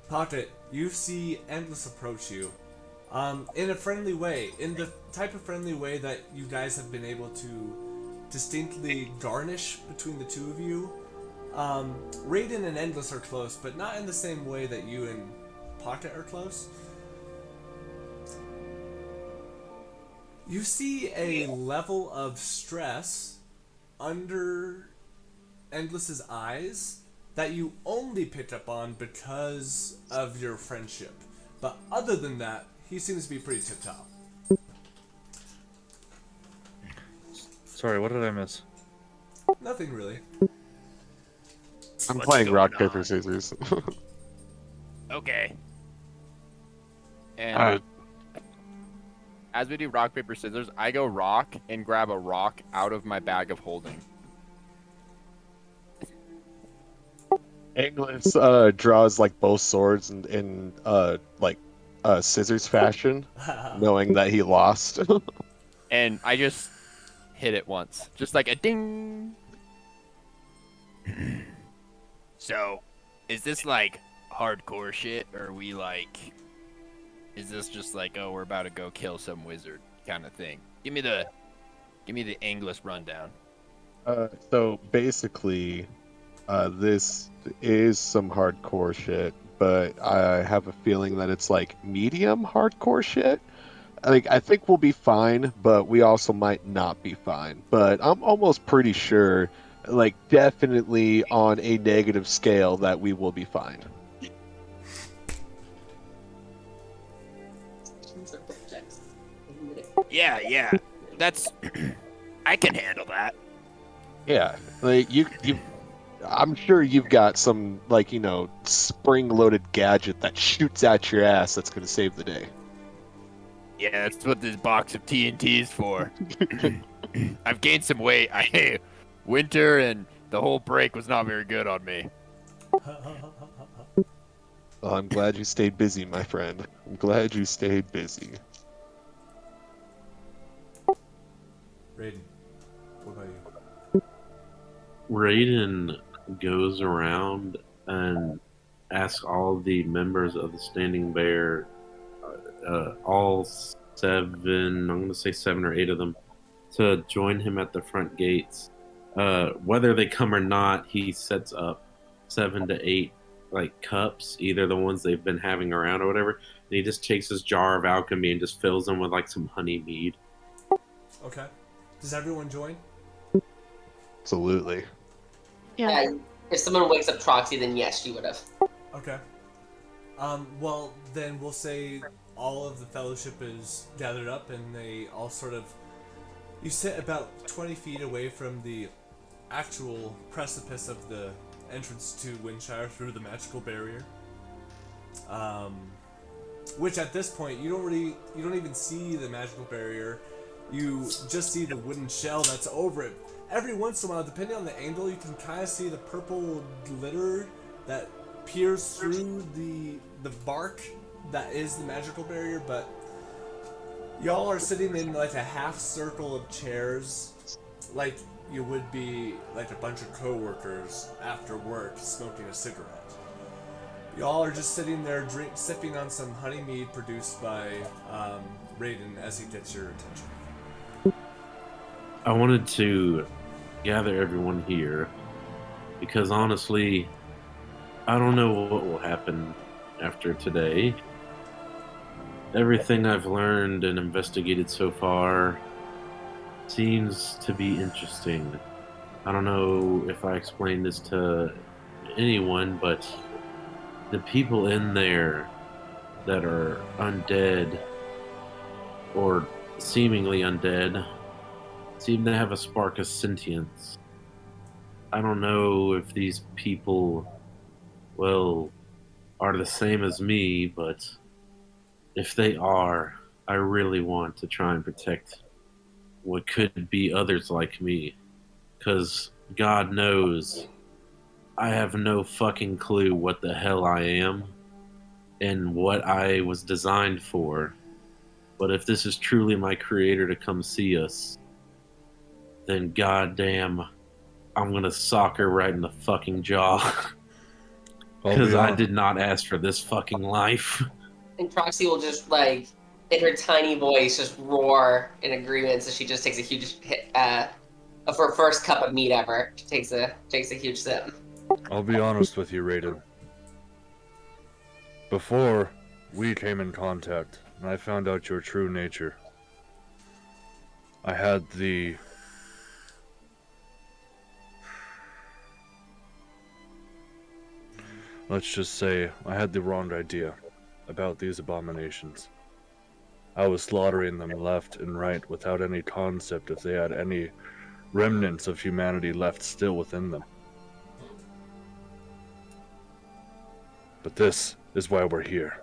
Pocket, you see Endless approach you, in a friendly way, in the type of friendly way that you guys have been able to distinctly garnish between the two of you. Raiden and Endless are close, but not in the same way that you and Pocket are close. You see a level of stress under Endless's eyes that you only picked up on because of your friendship. But other than that, he seems to be pretty tip-top. Sorry, what did I miss? Nothing really. I'm What's playing going rock, on? paper, scissors. Okay. And as we do rock, paper, scissors, I go rock and grab a rock out of my bag of holding. Inglis draws like both swords in scissors fashion, knowing that he lost. And I just hit it once. Just like a ding. So, is this like hardcore shit, or are we like, is this just like, oh, we're about to go kill some wizard kind of thing? Give me the Anglus rundown. So basically, this is some hardcore shit, but I have a feeling that it's like medium hardcore shit. Like, I think we'll be fine, but we also might not be fine. But I'm almost pretty sure, like, definitely on a negative scale, that we will be fine. Yeah. That's, I can handle that. Yeah, like you I'm sure you've got some, like, spring-loaded gadget that shoots at your ass that's gonna save the day. Yeah, that's what this box of TNT is for. I've gained some weight. Winter and the whole break was not very good on me. Well, I'm glad you stayed busy, my friend. I'm glad you stayed busy. Raiden, what about you? Raiden goes around and asks all the members of the Standing Bear, all seven, I'm going to say 7 or 8 of them, to join him at the front gates. Whether they come or not, he sets up 7 to 8 like cups, either the ones they've been having around or whatever, and he just takes his jar of alchemy and just fills them with like some honey mead. Okay. Does everyone join? Absolutely. Yeah. If someone wakes up Troxy, then yes, she would have. Okay. Well, then we'll say all of the fellowship is gathered up and they all sort of... You sit about 20 feet away from the actual precipice of the entrance to Windshire through the magical barrier. Which at this point, you don't even see the magical barrier. You just see the wooden shell that's over it. Every once in a while, depending on the angle, you can kind of see the purple glitter that peers through the bark that is the magical barrier, but y'all are sitting in like a half circle of chairs, like you would be like a bunch of co-workers after work smoking a cigarette. Y'all are just sitting there sipping on some honey mead produced by Raiden as he gets your attention. I wanted to gather everyone here because honestly, I don't know what will happen after today. Everything I've learned and investigated so far seems to be interesting. I don't know if I explained this to anyone, but the people in there that are undead or seemingly undead seem to have a spark of sentience. I don't know if these people, well, are the same as me, but if they are, I really want to try and protect what could be others like me. Because God knows I have no fucking clue what the hell I am and what I was designed for. But if this is truly my creator to come see us, then goddamn, I'm gonna sock her right in the fucking jaw. Because I did not ask for this fucking life. And Troxy will just, like, in her tiny voice, just roar in agreement, so she just takes a huge hit, of her first cup of meat ever. She takes a huge sip. I'll be honest with you, Raiden. Before we came in contact, and I found out your true nature, I had the... Let's just say, I had the wrong idea about these abominations. I was slaughtering them left and right without any concept if they had any remnants of humanity left still within them. But this is why we're here.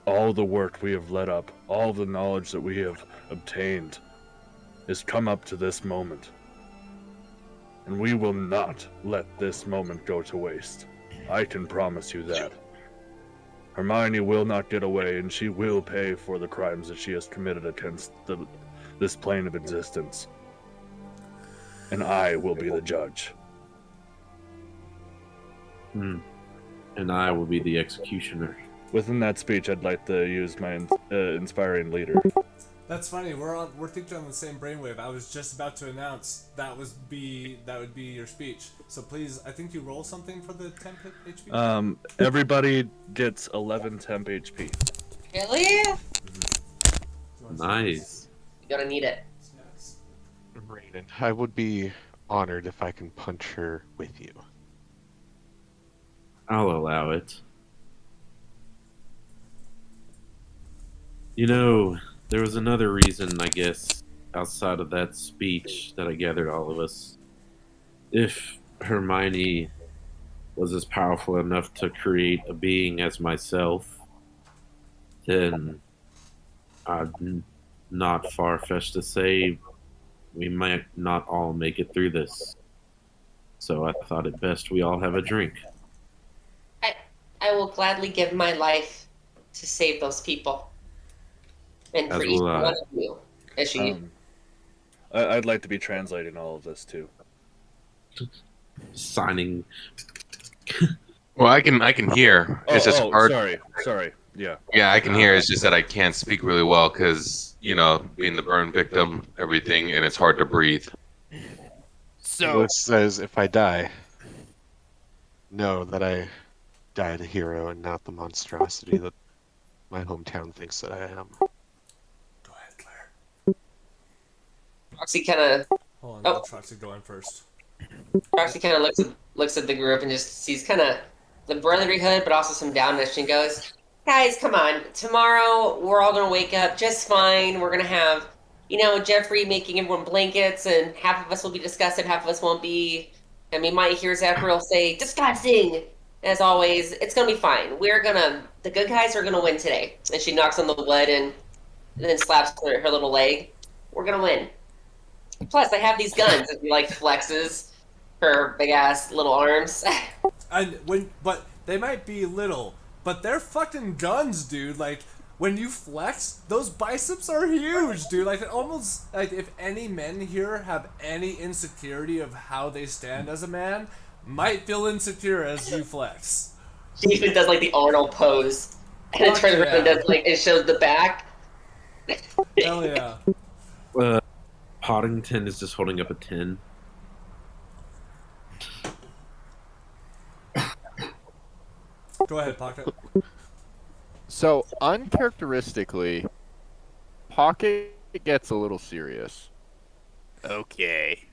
All the work we have led up, all the knowledge that we have obtained, has come up to this moment. And we will not let this moment go to waste. I can promise you that. Hermione will not get away, and she will pay for the crimes that she has committed against this plane of existence. And I will be the judge. And I will be the executioner. Within that speech, I'd like to use my inspiring leader. That's funny. We're thinking on the same brainwave. I was just about to announce that would be your speech. So please, I think you roll something for the temp HP. Everybody gets 11 temp HP. Really? Nice. You're gonna need it. Raiden, I would be honored if I can punch her with you. I'll allow it. You know, there was another reason, I guess, outside of that speech that I gathered all of us. If Hermione was as powerful enough to create a being as myself, then I'm not far-fetched to say we might not all make it through this. So I thought it best we all have a drink. I will gladly give my life to save those people. And As for each will I. one of you. As she I'd like to be translating all of this too. Signing. Well, I can hear. It's just hard. Sorry. Yeah. Yeah, I can hear. It's just that I can't speak really well because being the burn victim, everything, and it's hard to breathe. So It says, if I die, know that I died a hero and not the monstrosity that my hometown thinks that I am. Go ahead, Claire. Roxy kind of Hold on, I'll try to go in first. looks at the group and just sees kind of the brotherhood, but also some downness, and goes, "Guys, come on! Tomorrow we're all gonna wake up just fine. We're gonna have, Jeffrey making everyone blankets, and half of us will be disgusted, half of us won't be. And we might hear Zachariel say, 'Disgusting!' As always, it's gonna be fine. The good guys are gonna win today." And she knocks on the wood and then slaps her little leg. "We're gonna win. Plus, I have these guns." And he flexes her big ass little arms. But they might be little, but they're fucking guns, dude. Like, when you flex, those biceps are huge, dude. Like, it almost, like, if any men here have any insecurity of how they stand as a man, might feel insecure as you flex. She even does the Arnold pose, and it Fuck turns around and yeah. does it shows the back. Hell yeah. Poddington is just holding up a 10. Go ahead, Pocket. So, uncharacteristically, Pocket gets a little serious. okay.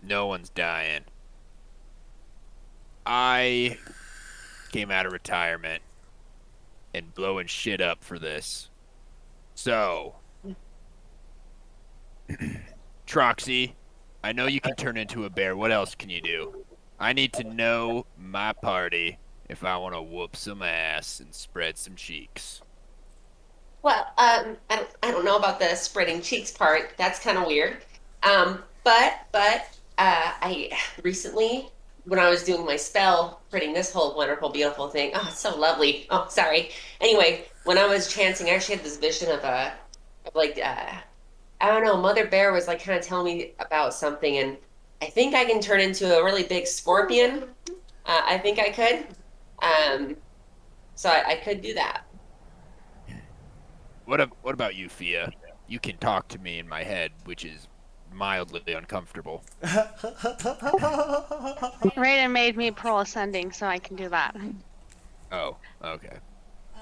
No one's dying. I came out of retirement and blowing shit up for this. So, Troxy, I know you can turn into a bear. What else can you do? I need to know my party if I want to whoop some ass and spread some cheeks. Well, I don't know about the spreading cheeks part. That's kind of weird. But I recently, when I was doing my spell, spreading this whole wonderful, beautiful thing. Oh, it's so lovely. Oh, sorry. Anyway, when I was chanting, I actually had this vision of I don't know, Mother Bear was kind of telling me about something, and I think I can turn into a really big scorpion. I think I could. So I could do that. What about you, Fia? You can talk to me in my head, which is mildly uncomfortable. Raiden made me pearl ascending, so I can do that. Oh, okay.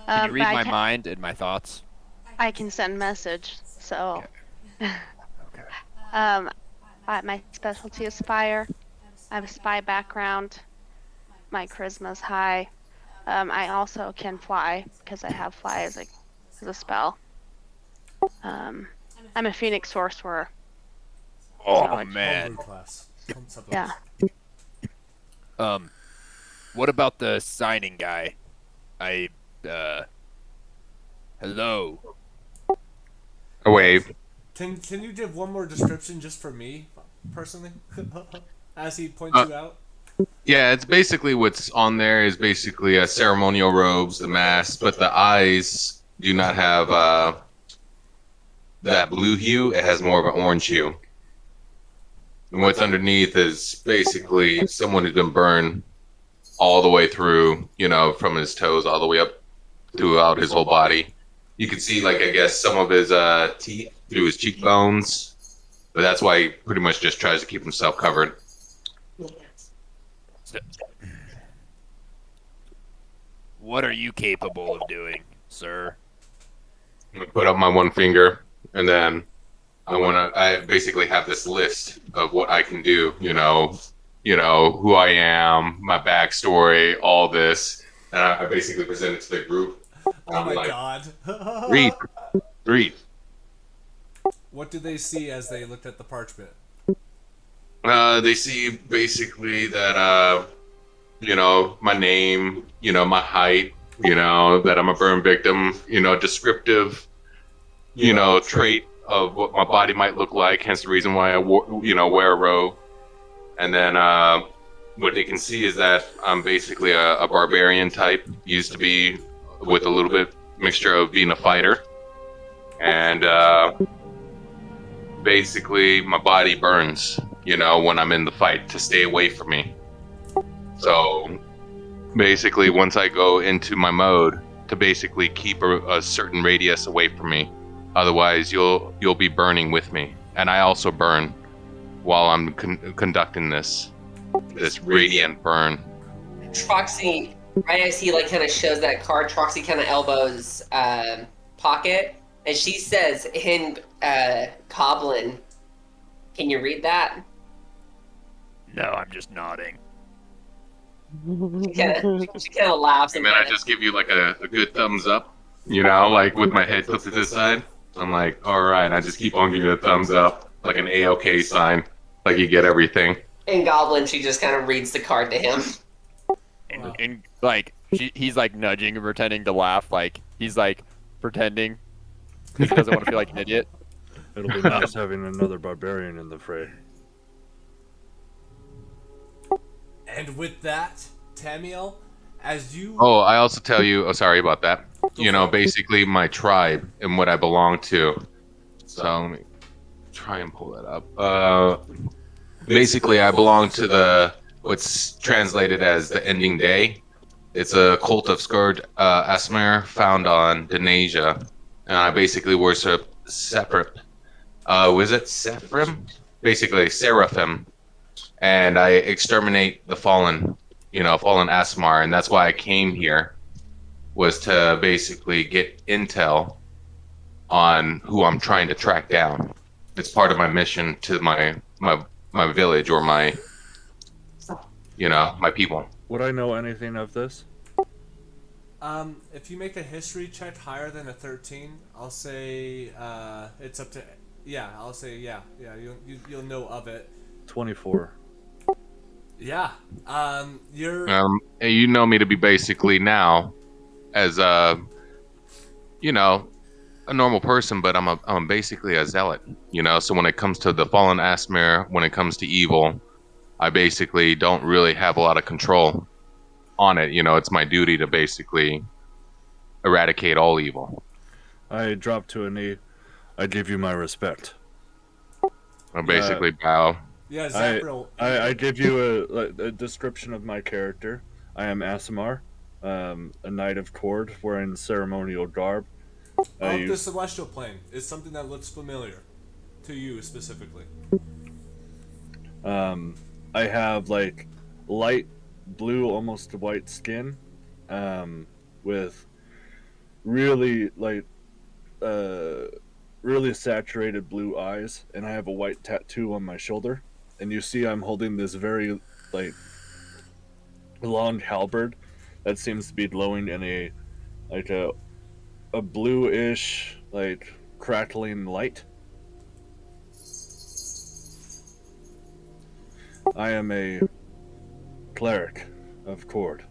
Can you read my mind and my thoughts? I can send message, so. Okay. My specialty is fire. I have a spy background. My charisma's high. I also can fly because I have fly as a spell. I'm a phoenix sorcerer. Oh man. Homebrew class. Yeah. What about the signing guy? Hello. A wave. Can you give one more description just for me, personally? As he points you out? Yeah, it's basically what's on there is basically ceremonial robes, the mask, but the eyes do not have that blue hue. It has more of an orange hue. And what's underneath is basically someone who's been burned all the way through, from his toes all the way up throughout his whole body. You can see, I guess, some of his teeth through his cheekbones, but that's why he pretty much just tries to keep himself covered. What are you capable of doing, sir? I'm gonna put up my one finger, and then I basically have this list of what I can do, who I am, my backstory, all this, and I basically present it to the group. Oh my god. Read. What did they see as they looked at the parchment? They see basically that, my name, my height, that I'm a burn victim, descriptive, trait of what my body might look like, hence the reason why I wear a robe. And then what they can see is that I'm basically a barbarian type. Used to be with a little bit mixture of being a fighter, and basically my body burns, when I'm in the fight to stay away from me. So basically, once I go into my mode, to basically keep a certain radius away from me, otherwise you'll be burning with me, and I also burn while I'm conducting this radiant burn. Troxy, right as he like kind of shows that card, Troxy kind of elbows Pocket, and she says in Goblin, "Can you read that?" No, I'm just nodding. She kind of laughs, And then I just give you like a good thumbs up, like with my head tilted to this side. I'm like, all right. I just keep on giving you a thumbs up, like an A-OK sign, like you get everything. In Goblin, she just kind of reads the card to him. And like he's like nudging and pretending to laugh, like he's like pretending because he doesn't want to feel like an idiot. It'll be nice having another barbarian in the fray. And with that, Tamiel, as you... Oh, I also tell you, sorry about that. Go for it. Basically my tribe and what I belong to. So let me try and pull that up. Basically, I belong to what's translated as the Ending Day. It's a cult of Scourge Asmer found on Denasia. And I basically worship separate. Was it Safrin? Basically, Seraphim. And I exterminate the fallen Asmar, and that's why I came here, was to basically get intel on who I'm trying to track down. It's part of my mission to my village or my people. Would I know anything of this? If you make a history check higher than a 13, I'll say it's up to... Yeah, I'll say yeah. You'll know of it. 24. Yeah. You're... You know me to be basically now as a normal person, but I'm basically a zealot, so when it comes to the fallen Asmir, when it comes to evil, I basically don't really have a lot of control on it. It's my duty to basically eradicate all evil. I drop to a knee. I give you my respect. I basically bow. Yeah, Zapril. I give you a description of my character. I am Asimar, a knight of Cord wearing ceremonial garb. Of the celestial plane is something that looks familiar to you specifically. I have like light blue, almost white skin, with really really saturated blue eyes, and I have a white tattoo on my shoulder. And you see I'm holding this very long halberd that seems to be glowing in a bluish crackling light. I am a cleric of Cord.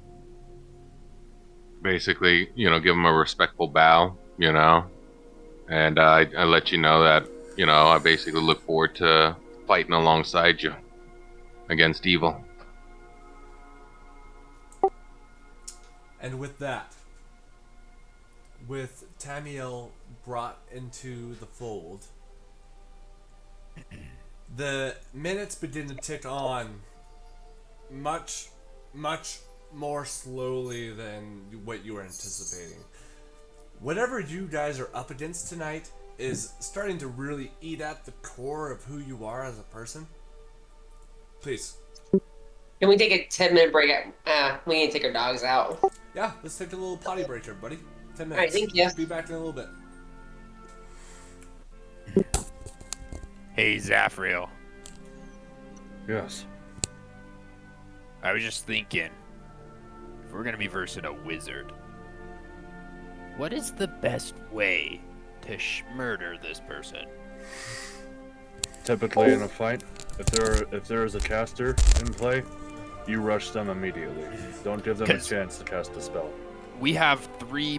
Basically, give him a respectful bow, and I let you know that, I basically look forward to fighting alongside you against evil. And with that, with Tamiel brought into the fold, the minutes begin to tick on much, much more slowly than what you were anticipating. Whatever you guys are up against tonight is starting to really eat at the core of who you are as a person. Please. Can we take a 10-minute break? We need to take our dogs out. Yeah, let's take a little potty break, everybody. 10 minutes. Alright, thank you. Be back in a little bit. Hey, Zafriel. Yes. I was just thinking, if we're gonna be versing a wizard, what is the best way to murder this person? Typically in a fight, if there is a caster in play, you rush them immediately. Don't give them a chance to cast a spell. We have 3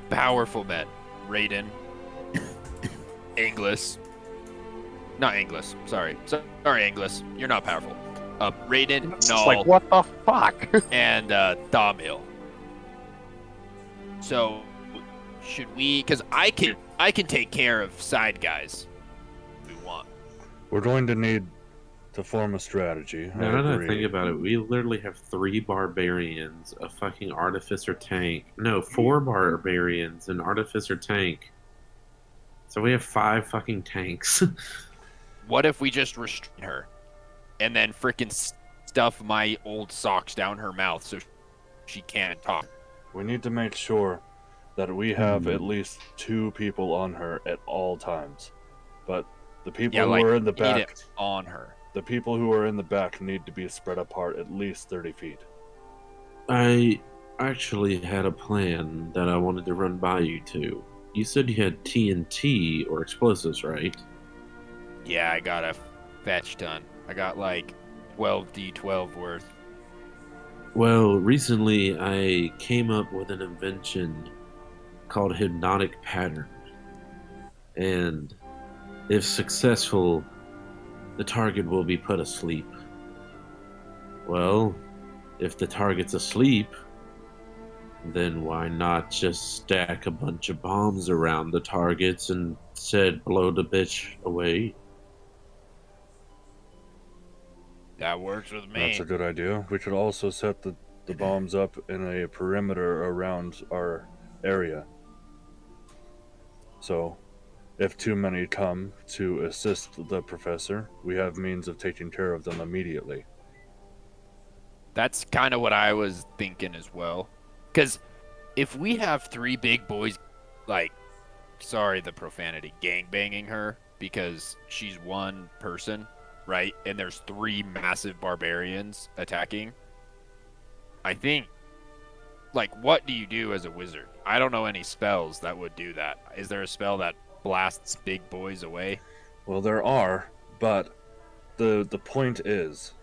powerful men. Raiden, Anglis. Not Anglis, sorry. Sorry, Anglis. You're not powerful. Raiden, It's Null, like, what the fuck? and Thamil. So, should we? Because I can take care of side guys if we want. We're going to need to form a strategy. Now that I agree. think about it, we literally have 3 barbarians, a fucking artificer tank. No, 4 barbarians, an artificer tank. So we have 5 fucking tanks. What if we just restrain her, and then frickin' stuff my old socks down her mouth so she can't talk? We need to make sure that we have at least 2 people on her at all times. But the people Yeah, who like are in the need back, it on her. the people who are in the back need to be spread apart at least 30 feet. I actually had a plan that I wanted to run by you two. You said you had TNT or explosives, right? Yeah, I got a fetch done. I got like 12d12 worth. Well, recently I came up with an invention called Hypnotic Pattern. And if successful, the target will be put asleep. Well, if the target's asleep, then why not just stack a bunch of bombs around the targets and said blow the bitch away? That works with me. That's a good idea. We could also set the bombs up in a perimeter around our area. So, if too many come to assist the professor, we have means of taking care of them immediately. That's kind of what I was thinking as well. Because if we have 3 big boys, like, sorry, the profanity, gangbanging her because she's one person, right? And there's 3 massive barbarians attacking. I think, like, what do you do as a wizard? I don't know any spells that would do that. Is there a spell that blasts big boys away? Well, there are, but the point is,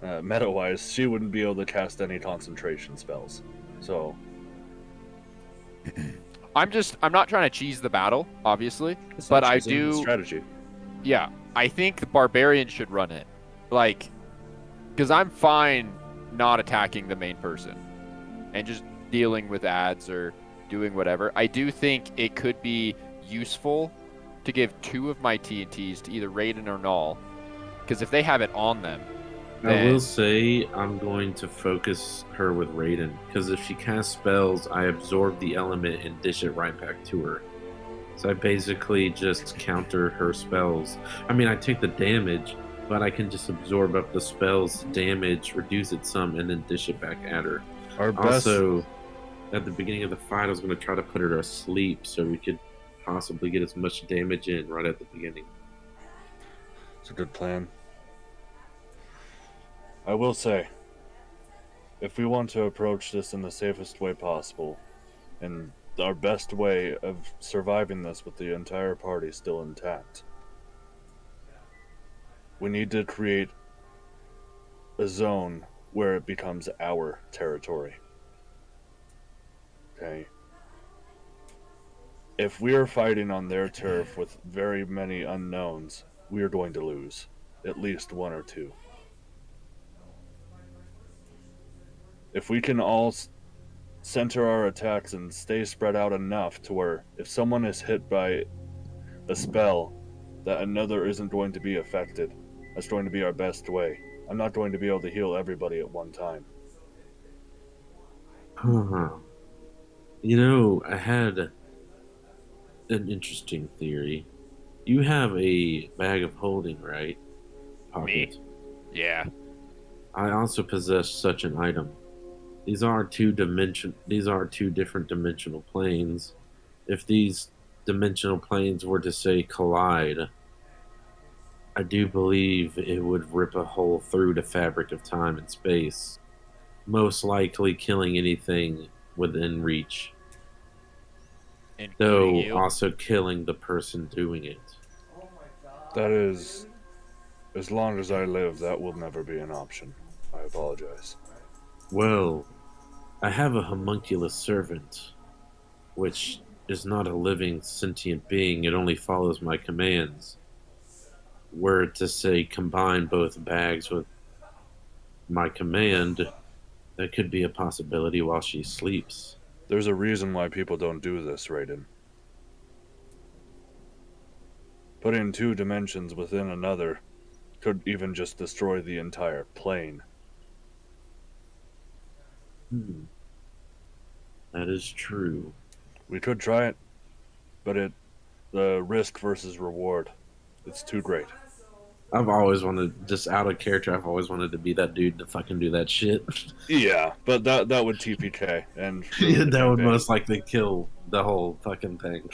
meta-wise, she wouldn't be able to cast any concentration spells. So, I'm not trying to cheese the battle, obviously, it's but not I choosing the do. strategy. Yeah, I think the barbarian should run it, like, because I'm fine not attacking the main person and just dealing with ads or doing whatever. I do think it could be useful to give 2 of my TNTs to either Raiden or Null, because if they have it on them, I will say I'm going to focus her with Raiden, because if she casts spells, I absorb the element and dish it right back to her. So I basically just counter her spells. I mean, I take the damage, but I can just absorb up the spell's damage, reduce it some, and then dish it back at her. Our best, Also, at the beginning of the fight, I was going to try to put her to sleep so we could possibly get as much damage in right at the beginning. it's a good plan. I will say, if we want to approach this in the safest way possible, and our best way of surviving this with the entire party still intact, we need to create a zone where it becomes our territory. Okay? If we are fighting on their turf with very many unknowns, we are going to lose. At least 1 or 2. If we can all center our attacks and stay spread out enough to where if someone is hit by a spell, that another isn't going to be affected, that's going to be our best way. I'm not going to be able to heal everybody at one time. You know, I had an interesting theory. You have a bag of holding, right? Pocket. Me? Yeah. I also possess such an item. These are two different dimensional planes. If these dimensional planes were to say collide, I do believe it would rip a hole through the fabric of time and space, most likely killing anything within reach, though Including you. also killing the person doing it. That is, as long as I live, that will never be an option. I apologize. Well, I have a homunculus servant, which is not a living sentient being, it only follows my commands. Were it to say combine both bags with my command, that could be a possibility while she sleeps. There's a reason why people don't do this, Raiden. Putting two dimensions within another could even just destroy the entire plane. That is true. We could try it, but the risk versus reward, it's too great. I've always wanted, just out of character, I've always wanted to be that dude to fucking do that shit. Yeah, but that would TPK and That would most likely kill the whole fucking thing.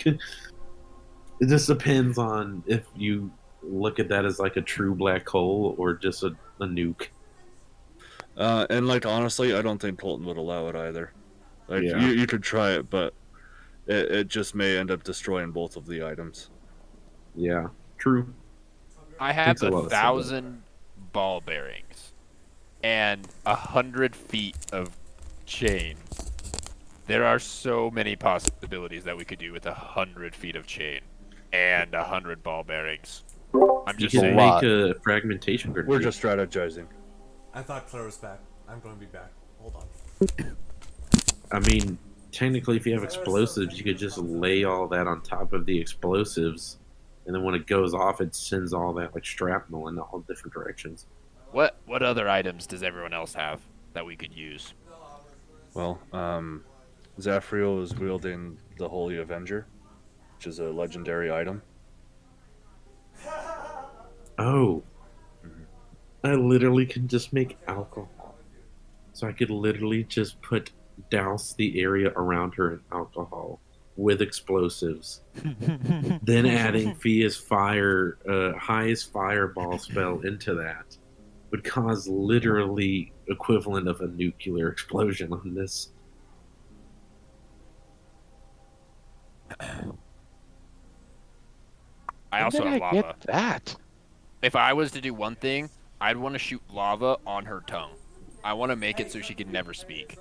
It just depends on if you look at that as like a true black hole or just a nuke. And like honestly, I don't think Colton would allow it either. Like Yeah. you could try it, but it just may end up destroying both of the items. Yeah, true. I have Takes a lot of 1,000 ball bearings and 100 feet of chain. There are so many possibilities that we could do with 100 feet of chain and 100 ball bearings. I'm You just can saying. make a fragmentation grenade. We're just strategizing. I thought Claire was back. I'm going to be back. Hold on. I mean, technically, if you have explosives, you could just lay all that on top of the explosives, and then when it goes off, it sends all that like shrapnel in all different directions. What other items does everyone else have that we could use? Well, Zafriel is wielding the Holy Avenger, which is a legendary item. Oh, I literally can just make alcohol, so I could literally just douse the area around her in alcohol with explosives. Then adding Fia's highest fireball spell into that would cause literally equivalent of a nuclear explosion on this. I also When have did I lava. get that? If I was to do one thing, I'd want to shoot lava on her tongue. I want to make it so she can never speak.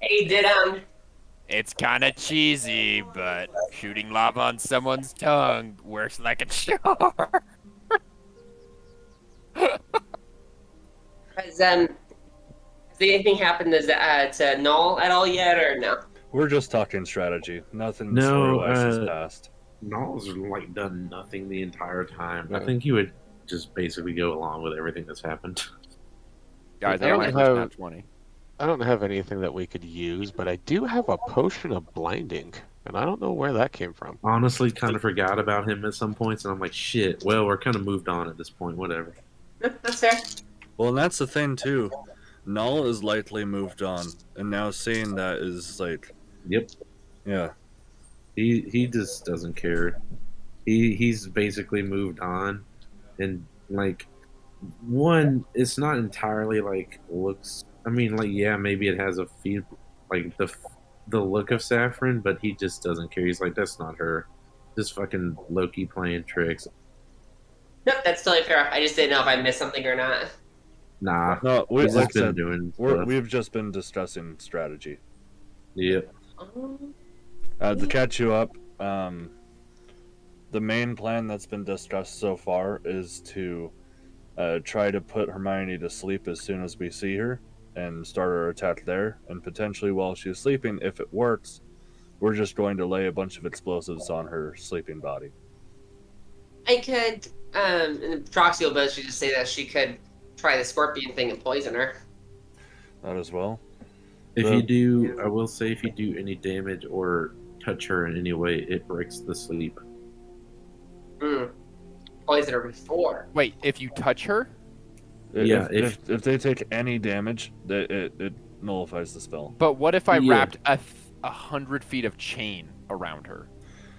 Hey, It's kind of cheesy, but shooting lava on someone's tongue works like a charm. has anything happened to Null at all yet, or no? We're just talking strategy. Nothing No, story-wise has passed. Null's like done nothing the entire time. I think he would just basically go along with everything that's happened. Guys, I I don't only have- have 20. I don't have anything that we could use, but I do have a potion of blinding, and I don't know where that came from. Honestly, kind of forgot about him at some points, and I'm like, shit. Well, we're kind of moved on at this point. Whatever. That's fair. Well, and that's the thing too. Null is likely moved on, and now seeing that is like, Yep. yeah. He just doesn't care. He's basically moved on, and like, one, it's not entirely like looks. I mean, like, yeah, maybe it has a feel like the look of Safrin, but he just doesn't care. He's like, that's not her. Just fucking Loki playing tricks. Nope, that's totally fair. I just didn't know if I missed something or not. Nah, No, he's like I just been said, doing stuff. we've just been discussing strategy. Yep. To catch you up, the main plan that's been discussed so far is to try to put Hermione to sleep as soon as we see her and start our attack there. And potentially while she's sleeping, if it works, we're just going to lay a bunch of explosives on her sleeping body. I could, and Proxy will basically just say that she could try the scorpion thing and poison her. That as well. If you do, I will say, if you do any damage or touch her in any way, it breaks the sleep. Poison her before. Wait, if you touch her? Yeah, If they take any damage, it nullifies the spell. But what if I Yeah. wrapped 100 feet of chain around her?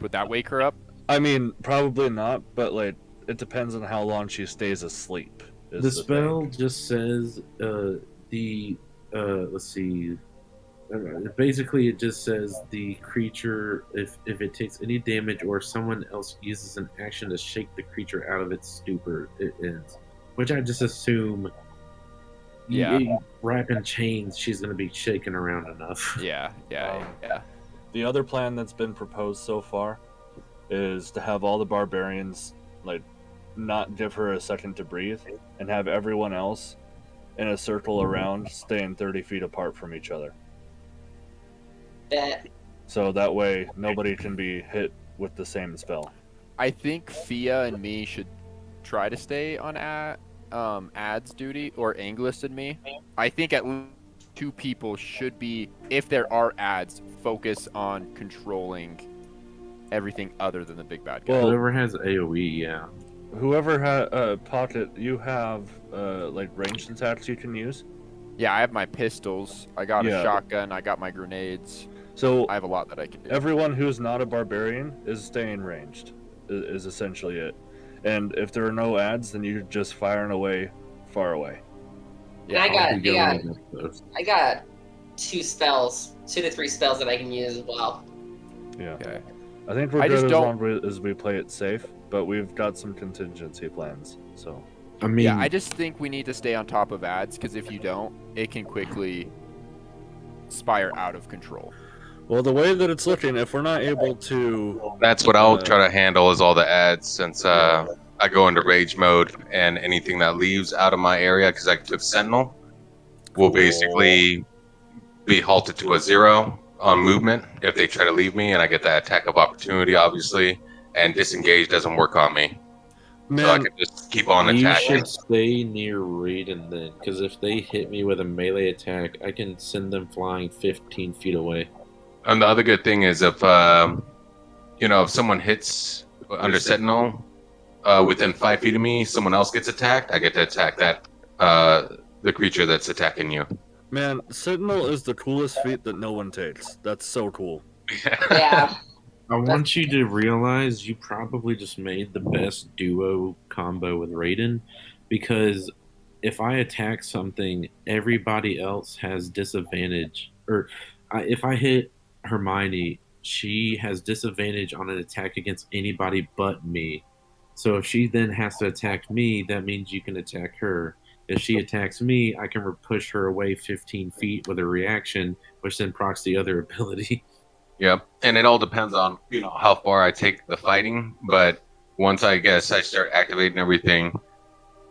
Would that wake her up? I mean, probably not, but like it depends on how long she stays asleep. The spell just says let's see. Basically, it just says the creature, if it takes any damage or someone else uses an action to shake the creature out of its stupor, it ends. Which I just assume. Yeah. Wrapping chains, she's going to be shaken around enough. Yeah. The other plan that's been proposed so far is to have all the barbarians like not give her a second to breathe and have everyone else in a circle around, staying 30 feet apart from each other. Bet. So that way, nobody can be hit with the same spell. I think Fia and me should try to stay on ads duty, or Anglist and me. I think at least 2 people should be, if there are ads, focus on controlling everything other than the big bad guy. Well, Whoever has AoE, yeah. Whoever has Pocket, you have like ranged attacks you can use. Yeah, I have my pistols. I got Yeah. a shotgun. I got my grenades. So I have a lot that I can do. everyone who's not a barbarian is staying ranged. Is essentially it. And if there are no ads, then you're just firing away, far away. And I got I'll be going against those. I got 2 to 3 spells that I can use as well. Yeah. Okay. I think we're I good just as don't- long as we play it safe, but we've got some contingency plans. So I mean, Yeah, I just think we need to stay on top of ads, because if you don't, it can quickly spire out of control. well, the way that it's looking, if we're not able to, That's what I'll try to handle is all the ads since I go into rage mode and anything that leaves out of my area because I took Sentinel will basically be halted to a 0 on movement if they try to leave me and I get that attack of opportunity obviously and disengage doesn't work on me. So I man, can just keep on you attacking. should stay near Raiden then, because if they hit me with a melee attack, I can send them flying 15 feet away. And the other good thing is if if someone hits under Sentinel within 5 feet of me, someone else gets attacked, I get to attack that the creature that's attacking you. man, Sentinel is the coolest feat that no one takes. That's so cool. Yeah. I want you to realize you probably just made the best duo combo with Raiden, because if I attack something, everybody else has disadvantage. Or if I hit Hermione, she has disadvantage on an attack against anybody but me. So if she then has to attack me, that means you can attack her. If she attacks me, I can push her away 15 feet with a reaction, which then procs the other ability. Yep, and it all depends on how far I take the fighting. But once I start activating everything,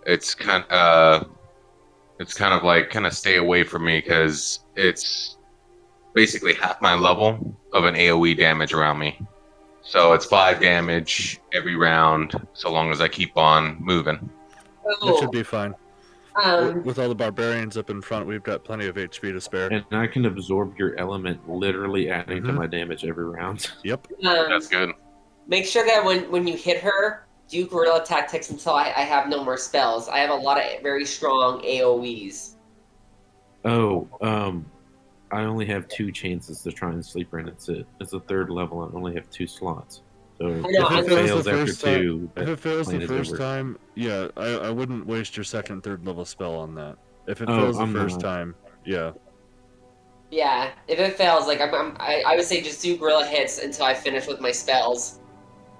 it's kind of stay away from me because it's basically half my level of an AOE damage around me. So it's 5 damage every round, so long as I keep on moving. That should be fine. Um, With all the barbarians up in front, we've got plenty of HP to spare. And I can absorb your element, literally adding to Mhm. my damage every round. Yep. That's good. make sure that when you hit her, do guerrilla tactics until I have no more spells. I have a lot of very strong AoEs. Oh, I only have 2 chances to try and sleep her, and that's it. It's a 3rd level. I only have 2 slots. So know, if I it know. fails the after first time- 2, If it fails plan the is first over. time, yeah, I wouldn't waste your 2nd, 3rd level spell on that. If it Oh, fails the I'm first not. time, yeah. Yeah, if it fails, like I would say just do guerrilla hits until I finish with my spells.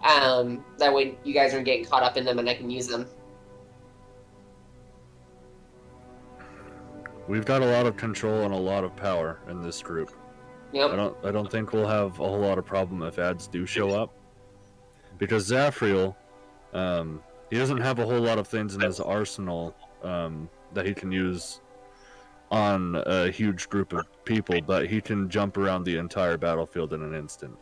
That way you guys aren't getting caught up in them and I can use them. We've got a lot of control and a lot of power in this group. Yep. I don't think we'll have a whole lot of problem if ads do show up. Because Zafriel, he doesn't have a whole lot of things in his arsenal that he can use on a huge group of people, but he can jump around the entire battlefield in an instant.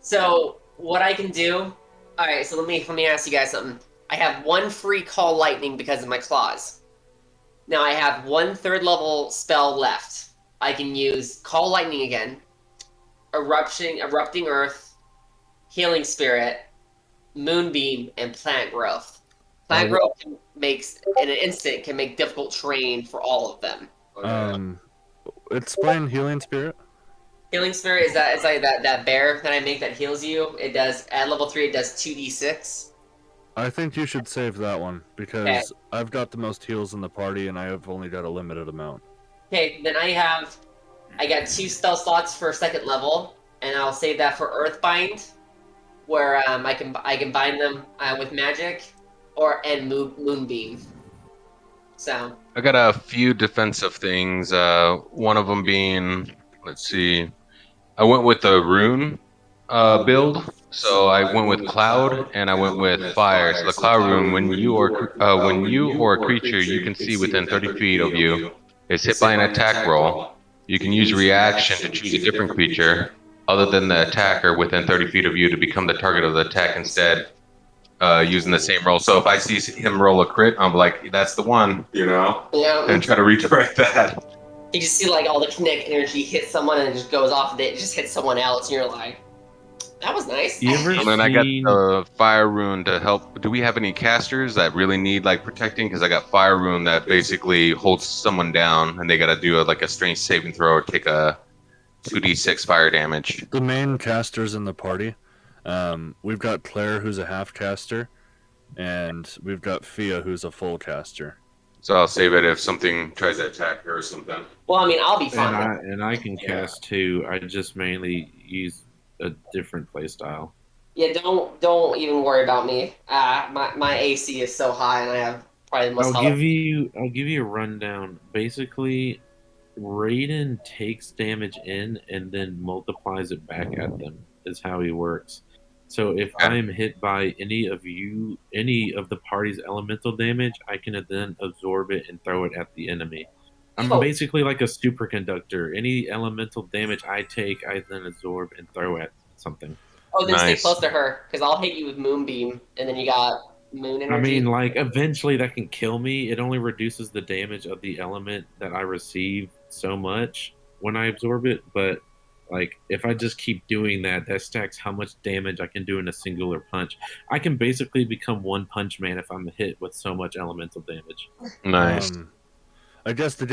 So what I can do? All right. So let me ask you guys something. I have 1 free call lightning because of my claws. Now I have 1 3rd level spell left. I can use call lightning again, erupting earth, healing spirit, moonbeam, and plant growth. Plant growth makes in an instant can make difficult terrain for all of them. Explain healing spirit. Healing spirit is like that bear that I make that heals you. It does at level 3. It does 2d6. I think you should save that one because I've got the most heals in the party and I have only got a limited amount. Okay, then I got 2 spell slots for 2nd level, and I'll save that for Earthbind, where I can bind them with magic, and Moonbeam. So I got a few defensive things. One of them being, let's see, I went with the rune build So I went with cloud and I went with fire. So the cloud rune, when you or a creature you can see within 30 feet of you is hit by an attack roll, you can use reaction to choose a different creature other than the attacker within 30 feet of you to become the target of the attack instead, using the same roll. So if I see him roll a crit, I'm like, that's the one, Yeah. and try to redirect that. You just see like all the kinetic energy hit someone and it just goes off of it. It just hits someone else, and you're like, that was nice. You ever And then I got seen? the fire rune to help. Do we have any casters that really need like protecting? Because I got fire rune that basically holds someone down, and they got to do like a strength saving throw or take a 2d6 fire damage. The main casters in the party, we've got Claire, who's a half caster, and we've got Fia, who's a full caster. So I'll save it if something tries to attack her or something. Well, I mean, I'll be fine. And I can cast too. I just mainly use a different playstyle. Yeah, don't even worry about me. My AC is so high, and I have probably the most. I'll give you a rundown. Basically, Raiden takes damage in and then multiplies it back at them. Is how he works. So if I'm hit by any of the party's elemental damage, I can then absorb it and throw it at the enemy. I'm basically like a superconductor. Any elemental damage I take, I then absorb and throw at something. Oh, then stay close to her, because I'll hit you with Moonbeam, and then you got Moon Energy. I mean, like, eventually that can kill me. It only reduces the damage of the element that I receive so much when I absorb it, but like, if I just keep doing that, that stacks how much damage I can do in a singular punch. I can basically become One Punch Man if I'm hit with so much elemental damage. Nice. I guess the